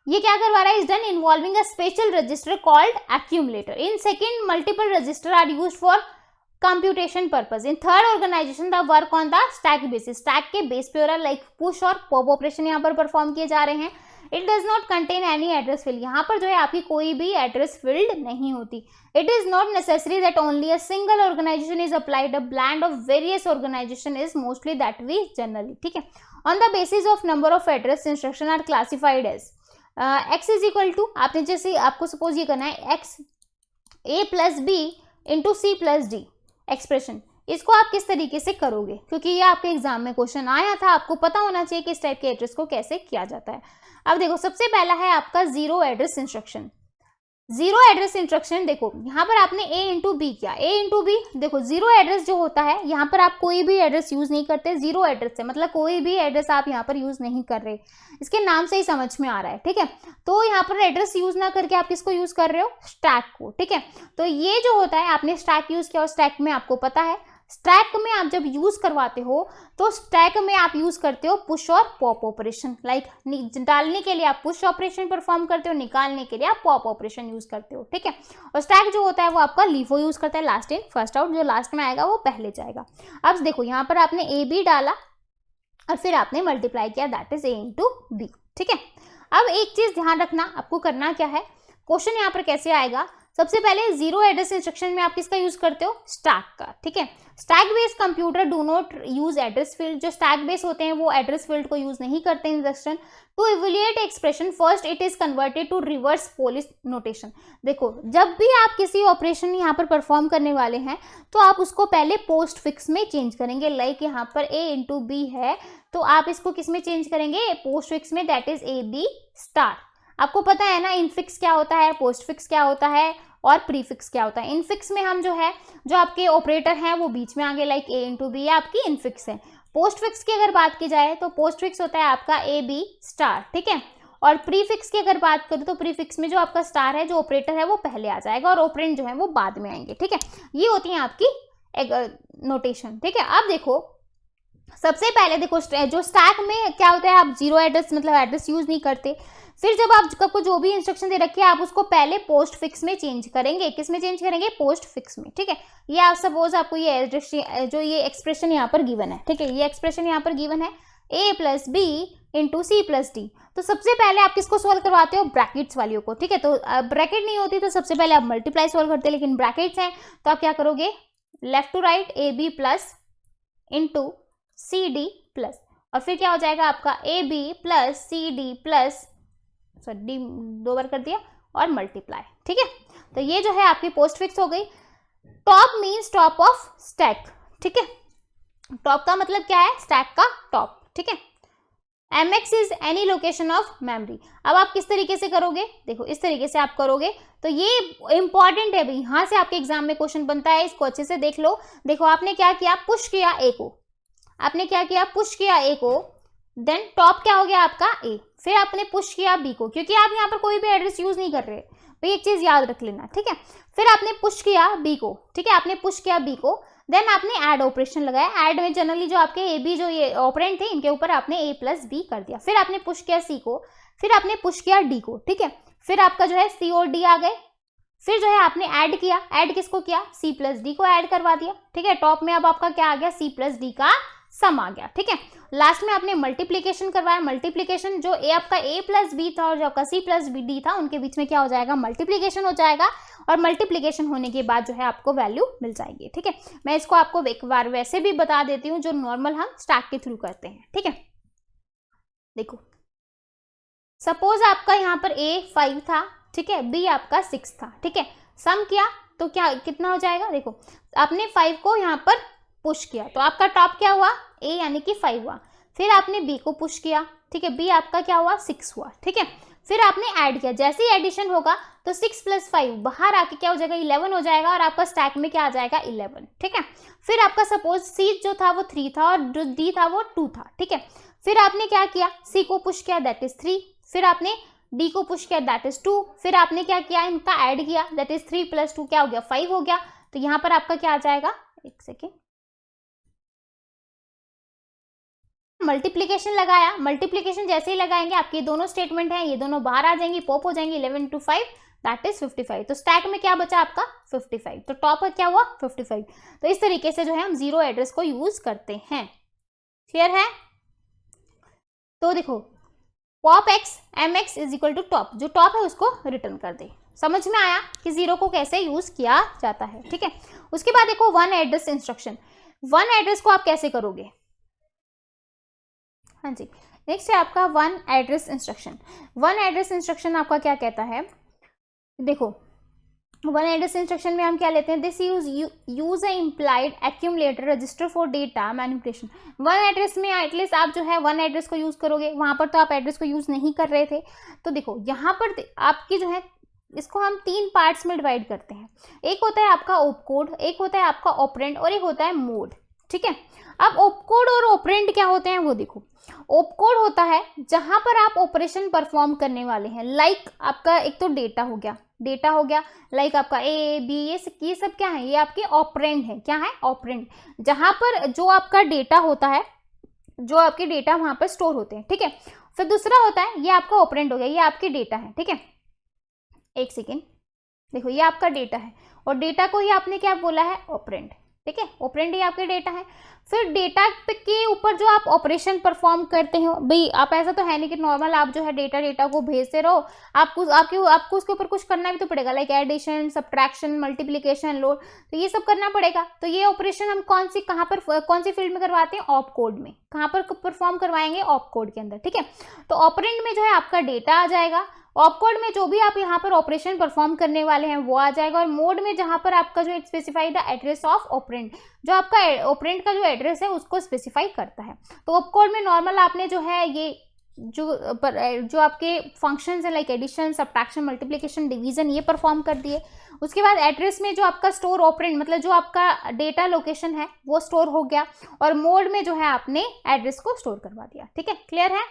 ये क्या करवा रहा है, is done involving a special register called accumulator, in second multiple register are use for computation purpose, in third organization the work on the stack basis, stack के base पे हो रहा है, लाइक पुश और पॉप ऑपरेशन यहाँ पर perform किए जा रहे हैं। It does not contain any address field, यहाँ पर जो है आपकी कोई भी एड्रेस फील्ड नहीं होती। It is not necessary that only a single organization is applied, a blend of various organization is mostly that we generally, ठीक है। On the basis of number of address instruction are classified as X is equal to, आपने जैसे आपको suppose ये करना है X a plus B into C plus D expression, इसको आप किस तरीके से करोगे, क्योंकि ये आपके एग्जाम में क्वेश्चन आया था, आपको पता होना चाहिए कि इस टाइप के एड्रेस को कैसे किया जाता है। अब देखो सबसे पहला है आपका zero address instruction. Zero address instruction, देखो यहाँ पर आपने ए इंटू बी किया, ए इंटू बी, देखो जीरो एड्रेस जो होता है यहाँ पर आप कोई भी एड्रेस यूज नहीं करते, जीरो एड्रेस है मतलब कोई भी एड्रेस आप यहाँ पर यूज नहीं कर रहे, इसके नाम से ही समझ में आ रहा है, ठीक है। तो यहाँ पर एड्रेस यूज ना करके आप किसको यूज कर रहे हो, स्टैक को, ठीक है। तो ये जो होता है आपने स्टैक यूज किया और स्टैक में आपको पता है स्टैक में आप जब यूज करवाते हो तो स्टैक में आप यूज करते हो पुश और पॉप ऑपरेशन, लाइक डालने के लिए आप पुश ऑपरेशन परफॉर्म करते हो, निकालने के लिए आप पॉप ऑपरेशन यूज करते हो, ठीक है। और स्टैक जो होता है वो आपका लीफो यूज करता है, लास्ट इन फर्स्ट आउट, जो लास्ट में आएगा वो पहले जाएगा। अब देखो यहाँ पर आपने ए बी डाला और फिर आपने मल्टीप्लाई किया, that is A into B, ठीक है। अब एक चीज ध्यान रखना, आपको करना क्या है, क्वेश्चन यहाँ पर कैसे आएगा, सबसे पहले जीरो एड्रेस इंस्ट्रक्शन में आप किसका यूज करते हो, स्टैक का, ठीक है। Stack based computer do not use address field, जो स्टैक बेस होते हैं वो एड्रेस फील्ड को यूज नहीं करते instruction. To evaluate expression first it is converted to reverse Polish notation. देखो जब भी आप किसी ऑपरेशन यहाँ पर परफॉर्म करने वाले हैं तो आप उसको पहले पोस्ट फिक्स में चेंज करेंगे, लाइक यहाँ पर ए इंटू बी है तो आप इसको किस में चेंज करेंगे, पोस्ट फिक्स में, that is A B star. आपको पता है ना इनफिक्स क्या होता है, पोस्ट फिक्स क्या होता है और प्रीफिक्स क्या होता है। इनफिक्स में हम जो है जो आपके ऑपरेटर हैं वो बीच में आगे, लाइक ए इंटू बी आपकी इनफिक्स है। पोस्ट फिक्स की अगर बात की जाए तो पोस्ट फिक्स होता है आपका ए बी स्टार, ठीक है। और प्रीफिक्स की अगर बात करूँ तो प्रीफिक्स में जो आपका स्टार है, जो ऑपरेटर है वो पहले आ जाएगा और ऑपरेंड जो है वो बाद में आएंगे, ठीक है। ये होती है आपकी एक नोटेशन, ठीक है। अब देखो सबसे पहले देखो जो स्टैक में क्या होता है, आप जीरो एड्रेस मतलब एड्रेस यूज नहीं करते, फिर जब आपको जो भी इंस्ट्रक्शन दे रखी है आप उसको पहले पोस्ट फिक्स में चेंज करेंगे, किस में चेंज करेंगे, पोस्ट फिक्स में, ठीक है। ये आप सपोज आपको ये एड्रेस जो ये एक्सप्रेशन यहाँ पर गिवन है, ठीक है, ये एक्सप्रेशन यहाँ पर गिवन है A plus B into C plus D. तो सबसे पहले आप किसको सोल्व करवाते हो, ब्रैकेट्स वालियों को, ठीक है। तो ब्रैकेट नहीं होती तो सबसे पहले आप मल्टीप्लाई सोल्व करते हैं, लेकिन ब्रैकेट्स हैं तो आप क्या करोगे, left to right A B plus into C D plus, और फिर क्या हो जाएगा आपका A B plus C D plus, sorry D दो बार कर दिया, और मल्टीप्लाई, ठीक है। तो ये जो है आपकी पोस्ट फिक्स हो गई। Top means top of stack, ठीक है। टॉप का मतलब क्या है, स्टैक का टॉप, ठीक है। mx is any location of memory. अब आप किस तरीके से करोगे, देखो इस तरीके से आप करोगे तो ये इंपॉर्टेंट है भाई, यहाँ से आपके एग्जाम में क्वेश्चन बनता है, इसको अच्छे से देख लो। देखो आपने क्या किया, पुश किया ए को, आपने क्या किया, पुश किया ए को, देन टॉप क्या हो गया आपका ए, फिर आपने पुश किया बी को, क्योंकि आप यहाँ पर कोई भी एड्रेस यूज नहीं कर रहे भाई, एक चीज याद रख लेना, ठीक है। फिर आपने पुश किया बी को, ठीक है, आपने पुश किया बी को, देन आपने ऐड ऑपरेशन लगाया, ऐड में जनरली जो आपके ए बी जो ये ऑपरेंड थे इनके ऊपर आपने ए प्लस बी कर दिया, फिर आपने पुश किया सी को, फिर आपने पुश किया डी को, ठीक है। फिर आपका जो है सी और डी आ गए, फिर जो है आपने ऐड किया, ऐड किसको किया, सी प्लस डी को ऐड करवा दिया, ठीक है। टॉप में अब आपका क्या आ गया, सी प्लस डी का सम आ गया, ठीक है। लास्ट में आपने मल्टीप्लीकेशन करवाया, मल्टीप्लीकेशन जो ए आपका ए प्लस बी था और जो आपका सी प्लस बी डी था उनके बीच में क्या हो जाएगा, मल्टीप्लीकेशन हो जाएगा, और मल्टीप्लीकेशन होने के बाद जो है आपको वैल्यू मिल जाएगी, ठीक है। मैं इसको आपको एक बार वैसे भी बता देती हूँ जो नॉर्मल हम स्टैक के थ्रू करते हैं, ठीक है। देखो सपोज आपका यहाँ पर ए 5 था, ठीक है, बी आपका 6 था, ठीक है, सम किया तो क्या कितना हो जाएगा, देखो आपने 5 को यहाँ पर पुश किया तो आपका टॉप क्या हुआ, ए यानी कि 5 हुआ, फिर आपने बी को पुश किया, ठीक है, बी आपका क्या हुआ, 6 हुआ, ठीक है। फिर आपने ऐड किया, जैसे ही एडिशन होगा तो 6 प्लस 5 बाहर आके क्या हो जाएगा, 11 हो जाएगा, और आपका स्टैक में क्या आ जाएगा, 11, ठीक है। फिर आपका सपोज सी जो था वो 3 था और जो डी था वो 2 था, ठीक है। फिर आपने क्या किया, सी को पुश किया, दैट इज 3, फिर आपने डी को पुश किया, दैट इज 2, फिर आपने क्या किया, इनका ऐड किया, दैट इज 3 प्लस 2 क्या हो गया, 5 हो गया। तो यहाँ पर आपका क्या आ जाएगा, एक सेकेंड, मल्टीप्लीकेशन लगाया, मल्टीप्लीकेशन जैसे ही लगाएंगे आपके दोनों स्टेटमेंट हैं ये दोनों बाहर आ जाएंगी, पॉप हो जाएंगी, 11 to 5 दैट इज 55। तो स्टैक में क्या बचा आपका 55, तो टॉप का क्या हुआ 55। तो इस तरीके से जो है हम जीरो एड्रेस को यूज करते हैं, क्लियर है। तो देखो pop X M X is equal to top, जो टॉप है उसको रिटर्न कर दे। समझ में आया कि जीरो को कैसे यूज किया जाता है, ठीक है। उसके बाद देखो one address instruction, one address को आप कैसे करोगे, हाँ जी। नेक्स्ट है आपका one address instruction. One address instruction आपका क्या कहता है, देखो वन एड्रेस इंस्ट्रक्शन में हम क्या लेते हैं, this use A implied accumulator register for data manipulation. One address में एटलीस्ट आप जो है वन एड्रेस को यूज करोगे, वहां पर तो आप एड्रेस को यूज नहीं कर रहे थे। तो देखो यहाँ पर आपकी जो है, इसको हम 3 पार्ट्स में डिवाइड करते हैं। एक होता है आपका ऑपकोड, एक होता है आपका ऑपरेंड और एक होता है मोड, ठीक है। अब ऑपकोड और ऑपरेंड क्या होते हैं वो देखो। ऑपकोड होता है जहां पर आप ऑपरेशन परफॉर्म करने वाले हैं, लाइक आपका एक तो डेटा हो गया, लाइक आपका ए बी, ये सब क्या है, ये आपके ऑपरेंड है। क्या है, ऑपरेंड, जहां पर जो आपका डेटा होता है, जो आपके डेटा वहां पर स्टोर होते हैं, ठीक है। फिर दूसरा होता है, ये आपका ऑपरेंड हो गया, ये आपके डेटा है, ठीक है। एक सेकेंड, देखो ये आपका डेटा है और डेटा को ही आपने क्या बोला है, ऑपरेंड, ठीक है। ऑपरेंड ही आपके डेटा है। फिर डेटा के ऊपर जो आप ऑपरेशन परफॉर्म करते हो, भाई आप ऐसा तो है नहीं कि नॉर्मल आप जो है डेटा को भेजते रहो, आपको उसके ऊपर कुछ करना भी तो पड़ेगा, like addition, subtraction, multiplication, load, तो ये सब करना पड़ेगा। तो ये ऑपरेशन हम कौन सी फील्ड में करवाते हैं, ऑप कोड में। कहाँ पर परफॉर्म करवाएंगे, ऑप कोड के अंदर, ठीक है। तो ऑपरेंड में जो है आपका डेटा आ जाएगा, ऑपकोड में जो भी आप यहाँ पर ऑपरेशन परफॉर्म करने वाले हैं वो आ जाएगा, और मोड में जहाँ पर आपका जो specify the address of operand, जो आपका ऑपरेंड का जो एड्रेस है उसको स्पेसिफाई करता है। तो ऑपकोड में नॉर्मल आपने जो है ये जो आपके फंक्शंस हैं, like addition, subtraction, multiplication, division, ये परफॉर्म कर दिए। उसके बाद एड्रेस में जो आपका स्टोर ऑपरेंड, मतलब जो आपका डेटा लोकेशन है वो स्टोर हो गया, और मोड में जो है आपने एड्रेस को स्टोर करवा दिया, ठीक है। क्लियर है।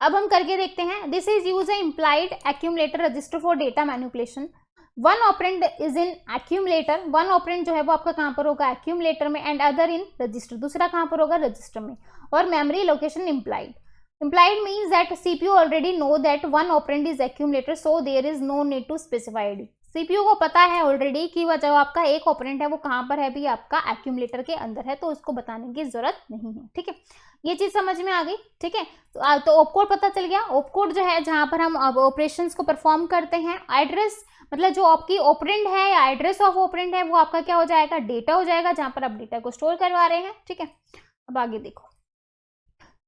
अब हम करके देखते हैं। This is use A implied accumulator register for data manipulation. One operand is in accumulator, one operand जो है वो आपका कहाँ पर होगा, एक्यूमुलेटर में, एंड अदर इन रजिस्टर, दूसरा कहाँ पर होगा, रजिस्टर में, और memory location implied. Implied means that CPU already know that one operand is accumulator, so there is no need to specify it. CPU को पता है ऑलरेडी कि वह जो आपका एक ऑपरेंड है वो कहाँ पर है, भी आपका एक्यूमुलेटर के अंदर है, तो उसको बताने की जरूरत नहीं है, ठीक है। ये चीज समझ में आ गई, ठीक है। तो ऑपकोड पता चल गया। ऑपकोड जो है जहां पर हम ऑपरेशंस को परफॉर्म करते हैं, एड्रेस मतलब जो आपकी ऑपरेंड है या एड्रेस ऑफ ऑपरेंड है वो आपका क्या हो जाएगा, डेटा हो जाएगा, जहां पर आप डेटा को स्टोर करवा रहे हैं, ठीक है। अब आगे देखो,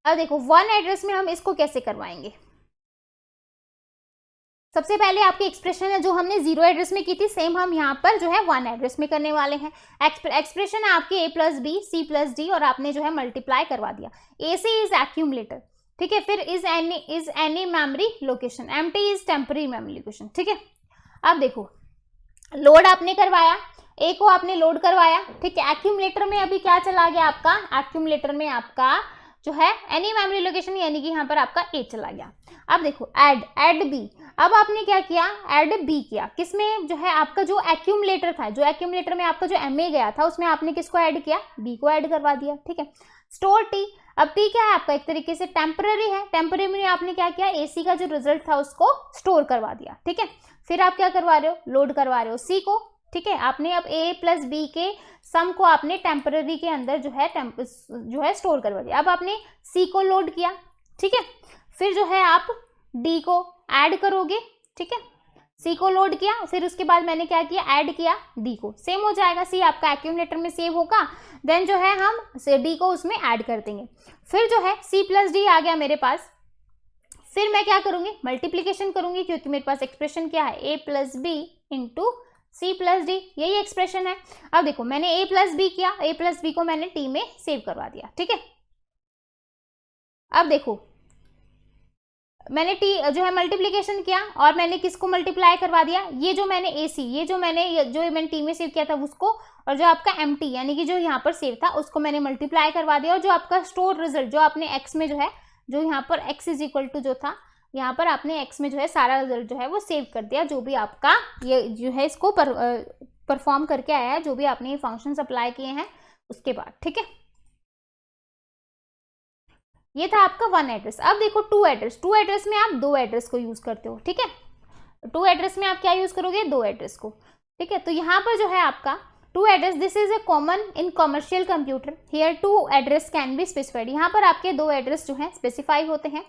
अब देखो वन एड्रेस में हम इसको कैसे करवाएंगे। सबसे पहले आपकी एक्सप्रेशन है जो हमने 0 एड्रेस में की थी, सेम हम यहाँ पर जो है 1 एड्रेस में करने वाले हैं। एक्सप्रेशन है आपकी a plus B C plus D, और आपने जो है मल्टीप्लाई करवा दिया। ए सी इज एक्यूमुलेटर, ठीक है। फिर is any memory location, empty is temporary memory location, ठीक है। अब देखो लोड आपने करवाया, ए को आपने लोड करवाया, ठीक है। एक्यूमुलेटर में अभी क्या चला गया आपका, एक्यूमुलेटर में आपका जो है एनी मेमोरी लोकेशन, यानी कि यहाँ पर आपका ए चला गया। अब देखो ऐड बी, अब आपने क्या किया, ऐड बी किया, किसमें, जो है आपका जो एक्यूमुलेटर था, जो एक्यूमुलेटर में आपका जो एमए गया था उसमें आपने किसको ऐड किया, बी को ऐड करवा दिया, ठीक है। स्टोर टी, अब टी क्या है आपका, एक तरीके से टेम्पररी है, टेम्पररी में आपने क्या किया, एसी का जो रिजल्ट था उसको स्टोर करवा दिया, ठीक है। फिर आप क्या करवा रहे हो, लोड करवा रहे हो सी को, ठीक है। आपने अब ए प्लस बी के सम को आपने टेम्पररी के अंदर जो है स्टोर करवा दिया। अब आपने सी को लोड किया, ठीक है। फिर जो है आप डी को ऐड करोगे, ठीक है। सी को लोड किया, फिर उसके बाद मैंने क्या किया, ऐड किया डी को, सेम हो जाएगा, सी आपका एक्यूमुलेटर में सेव होगा, देन जो है हम डी को उसमें ऐड कर देंगे। फिर जो है सी प्लस डी आ गया मेरे पास, फिर मैं क्या करूंगी, मल्टीप्लीकेशन करूंगी, क्योंकि मेरे पास एक्सप्रेशन क्या है, A plus B into C plus D, यही एक्सप्रेशन है। अब देखो मैंने ए प्लस बी किया, ए प्लस बी को मैंने टी में सेव करवा दिया, ठीक है। अब देखो मैंने टी जो है मल्टीप्लीकेशन किया, और मैंने किसको मल्टीप्लाई करवा दिया, ये जो मैंने एसी, ये जो मैंने टी में सेव किया था उसको, और जो आपका एमटी यानी कि जो यहाँ पर सेव था उसको मैंने मल्टीप्लाई करवा दिया, और जो आपका स्टोर रिजल्ट जो आपने एक्स में जो है, जो यहाँ पर एक्स इज इक्वल टू जो था, यहाँ पर आपने एक्स में जो है सारा रिजल्ट जो है वो सेव कर दिया, जो भी आपका ये जो है इसको परफॉर्म करके आया है, जो भी आपने ये फंक्शंस अप्लाई किए हैं उसके बाद, ठीक है। ये था आपका 1 एड्रेस। अब देखो 2 एड्रेस, 2 एड्रेस में आप 2 एड्रेस को यूज करते हो, ठीक है। 2 एड्रेस में आप क्या यूज करोगे, 2 एड्रेस को, ठीक है। तो यहाँ पर जो है आपका 2 address, this is a common in commercial computer, here 2 address can be specified, यहाँ पर आपके 2 एड्रेस जो है स्पेसिफाई होते हैं।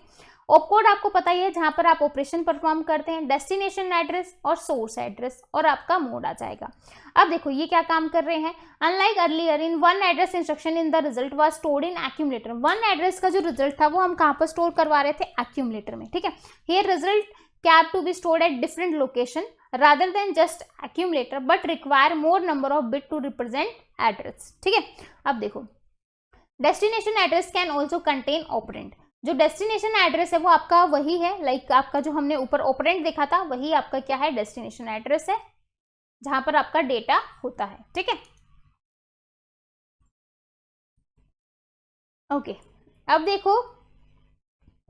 ऑपकोड आपको पता ही है, जहां पर आप ऑपरेशन परफॉर्म करते हैं, डेस्टिनेशन एड्रेस और सोर्स एड्रेस, और आपका मोड आ जाएगा। अब देखो ये क्या काम कर रहे हैं, unlike earlier in 1 address instruction in the result was stored in accumulator, 1 address का जो रिजल्ट था वो हम कहां पर स्टोर करवा रहे थे, एक्यूमुलेटर में, ठीक है। Here result kept to be stored at different location rather than just accumulator but require more number of bit to represent address. ठीक है, अब देखो destination address can also contain operand. जो डेस्टिनेशन एड्रेस है वो आपका वही है, लाइक आपका जो हमने ऊपर ऑपरेंड देखा था वही आपका क्या है, डेस्टिनेशन एड्रेस है जहां पर आपका डेटा होता है. ठीक है, ओके. अब देखो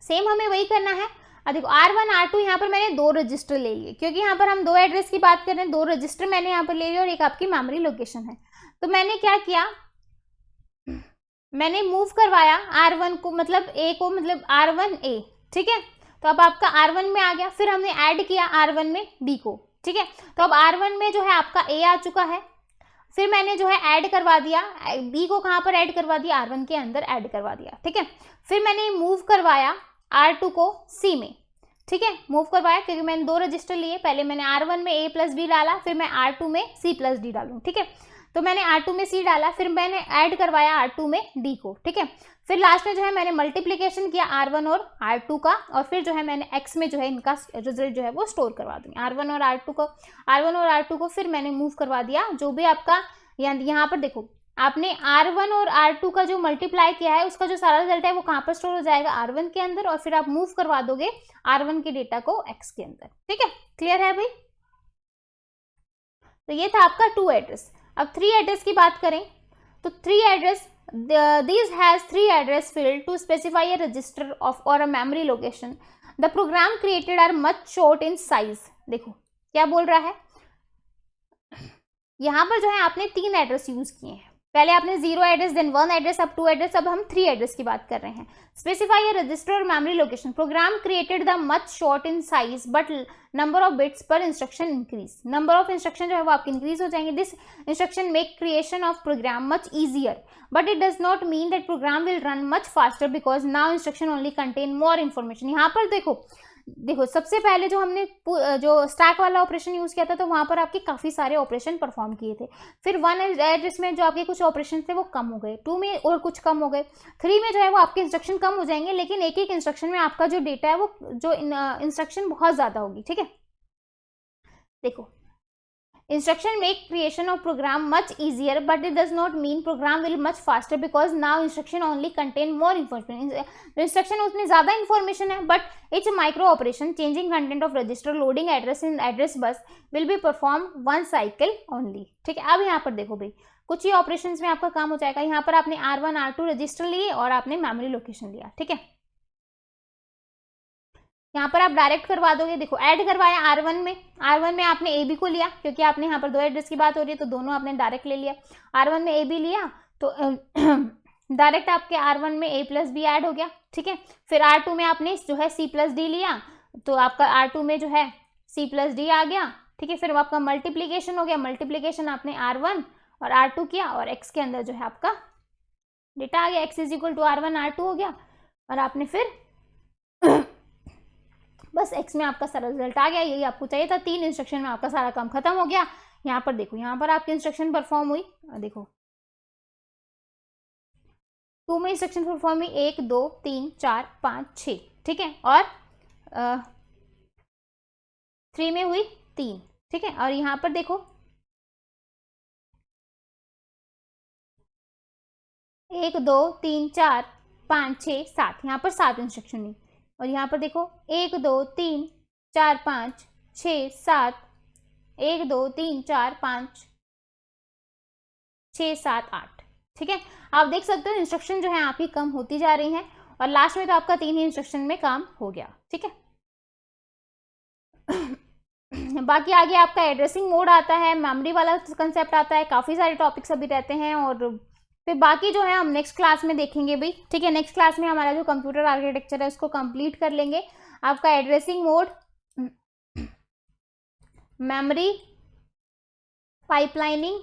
सेम हमें वही करना है. अब देखो R1 R2 यहाँ पर मैंने 2 रजिस्टर ले लिए क्योंकि यहाँ पर हम 2 एड्रेस की बात कर रहे हैं. 2 रजिस्टर मैंने यहाँ पर ले लिए और एक आपकी मेमोरी लोकेशन है. तो मैंने क्या किया, मैंने मूव करवाया R1 को, मतलब A को, मतलब R1A. ठीक है, तो अब आपका R1 में आ गया. फिर हमने ऐड किया R1 में B को. ठीक है, तो अब R1 में जो है आपका A आ चुका है. फिर मैंने जो है ऐड करवा दिया B को, कहाँ पर ऐड करवा दिया, R1 के अंदर ऐड करवा दिया. ठीक है, फिर मैंने मूव करवाया R2 को C में. ठीक है, मूव करवाया क्योंकि मैंने 2 रजिस्टर लिए. पहले मैंने R1 में A प्लस B डाला, फिर मैं R2 में C प्लस D डालूँ. ठीक है, तो मैंने R2 में C डाला, फिर मैंने ऐड करवाया R2 में D को. ठीक है, फिर लास्ट में जो है मैंने मल्टीप्लिकेशन किया R1 और R2 का, और फिर जो है मैंने X में जो है इनका रिजल्ट जो है वो स्टोर करवा दूंगी. R1 और R2 को फिर मैंने मूव करवा दिया. जो भी आपका यहाँ पर देखो आपने R1 और R2 का जो मल्टीप्लाई किया है उसका जो सारा रिजल्ट है वो कहाँ पर स्टोर हो जाएगा, R1 के अंदर, और फिर आप मूव करवा दोगे R1 के डेटा को X के अंदर. ठीक है, क्लियर है भाई. तो ये था आपका 2 एड्रेस. अब 3 एड्रेस की बात करें तो 3 address, these has 3 address field to specify a register of or a memory location. The program created are much short in size. देखो क्या बोल रहा है, यहाँ पर जो है आपने 3 एड्रेस यूज किए हैं. पहले आपने 0 एड्रेस, देन 1 एड्रेस, अब 2 एड्रेस, अब हम 3 एड्रेस की बात कर रहे हैं. स्पेसिफाई अ रजिस्टर और memory location. Program created the much short in size but number of bits per instruction increase. Number of instruction जो है वो आपके इंक्रीज हो जाएंगे. This instruction make creation of program much easier but it does not mean that program will run much faster because now instruction only contain more information. यहाँ पर देखो सबसे पहले जो हमने जो स्टैक वाला ऑपरेशन यूज किया था तो वहां पर आपके काफी सारे ऑपरेशन परफॉर्म किए थे. फिर 1 एड्रेस में जो आपके कुछ ऑपरेशन थे वो कम हो गए, 2 में और कुछ कम हो गए, 3 में जो है वो आपके इंस्ट्रक्शन कम हो जाएंगे, लेकिन एक एक इंस्ट्रक्शन में आपका जो डेटा है वो जो इंस्ट्रक्शन बहुत ज्यादा होगी. ठीक है, देखो instruction make creation of program much easier but it does not mean program will much faster because now instruction only contain more information. instruction उसमें ज़्यादा information है but each micro operation changing content of register loading address in address bus will be performed one cycle only. ठीक है, अब यहाँ पर देखो भाई कुछ ही ऑपरेशंस में आपका काम हो जाएगा. यहाँ पर आपने R1 R2 रजिस्टर लिए और आपने मेमोरी लोकेशन लिया. ठीक है, यहाँ पर आप डायरेक्ट करवा दोगे. देखो ऐड करवाया R1 में आपने AB को लिया क्योंकि आपने यहाँ पर 2 एड्रेस की बात हो रही है तो दोनों आपने डायरेक्ट ले लिया. R1 में AB लिया तो डायरेक्ट आपके R1 में A प्लस B ऐड हो गया. ठीक है, फिर R2 में आपने जो है C प्लस D लिया तो आपका R2 में जो है C प्लस D आ गया. ठीक है, फिर आपका मल्टीप्लीकेशन हो गया. मल्टीप्लीकेशन आपने R1 और R2 किया और X के अंदर जो है आपका डेटा आ गया. X is equal to R1 R2 हो गया और आपने फिर बस X में आपका सारा रिजल्ट आ गया. यही आपको चाहिए था. 3 इंस्ट्रक्शन में आपका सारा काम खत्म हो गया. यहाँ पर देखो, यहाँ पर आपकी इंस्ट्रक्शन परफॉर्म हुई. देखो 2 में इंस्ट्रक्शन परफॉर्म हुई 1 2 3 4 5 6. ठीक है, और 3 में हुई 3. ठीक है, और यहाँ पर देखो 1 2 3 4 5 6 7, यहाँ पर 7 इंस्ट्रक्शन हुई. और यहाँ पर देखो 1 2 3 4 5 6 7, 1 2 3 4 5 6 7 8. ठीक है, आप देख सकते हो इंस्ट्रक्शन जो है आपकी कम होती जा रही हैं और लास्ट में तो आपका 3 ही इंस्ट्रक्शन में काम हो गया. ठीक है, बाकी आगे आपका एड्रेसिंग मोड आता है, मेमोरी वाला कंसेप्ट आता है, काफ़ी सारे टॉपिक्स अभी रहते हैं और फिर बाकी जो है हम नेक्स्ट क्लास में देखेंगे भाई. ठीक है, नेक्स्ट क्लास में हमारा जो कंप्यूटर आर्किटेक्चर है उसको कंप्लीट कर लेंगे. आपका एड्रेसिंग मोड, मेमोरी, पाइपलाइनिंग,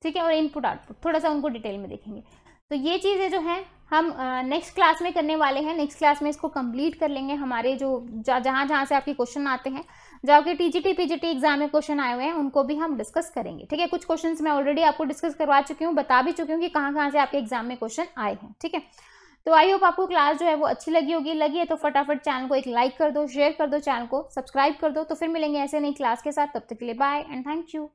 ठीक है, और इनपुट आउटपुट थोड़ा सा उनको डिटेल में देखेंगे. तो ये चीज़ें जो हैं हम नेक्स्ट क्लास में करने वाले हैं. नेक्स्ट क्लास में इसको कंप्लीट कर लेंगे. हमारे जो जहाँ से आपके क्वेश्चन आते हैं, जो आपके TGT PGT एग्जाम में क्वेश्चन आए हुए हैं उनको भी हम डिस्कस करेंगे. ठीक है, कुछ क्वेश्चंस मैं ऑलरेडी आपको डिस्कस करवा चुकी हूँ, बता भी चुकी हूँ कि कहाँ से आपके एग्जाम में क्वेश्चन आए हैं. ठीक है, तो आई होप आपको क्लास जो है वो अच्छी लगी होगी। लगी है तो फटाफट चैनल को एक लाइक कर दो, शेयर कर दो, चैनल को सब्सक्राइब कर दो। तो फिर मिलेंगे ऐसे नई क्लास के साथ, तब तक के लिए बाय एंड थैंक यू।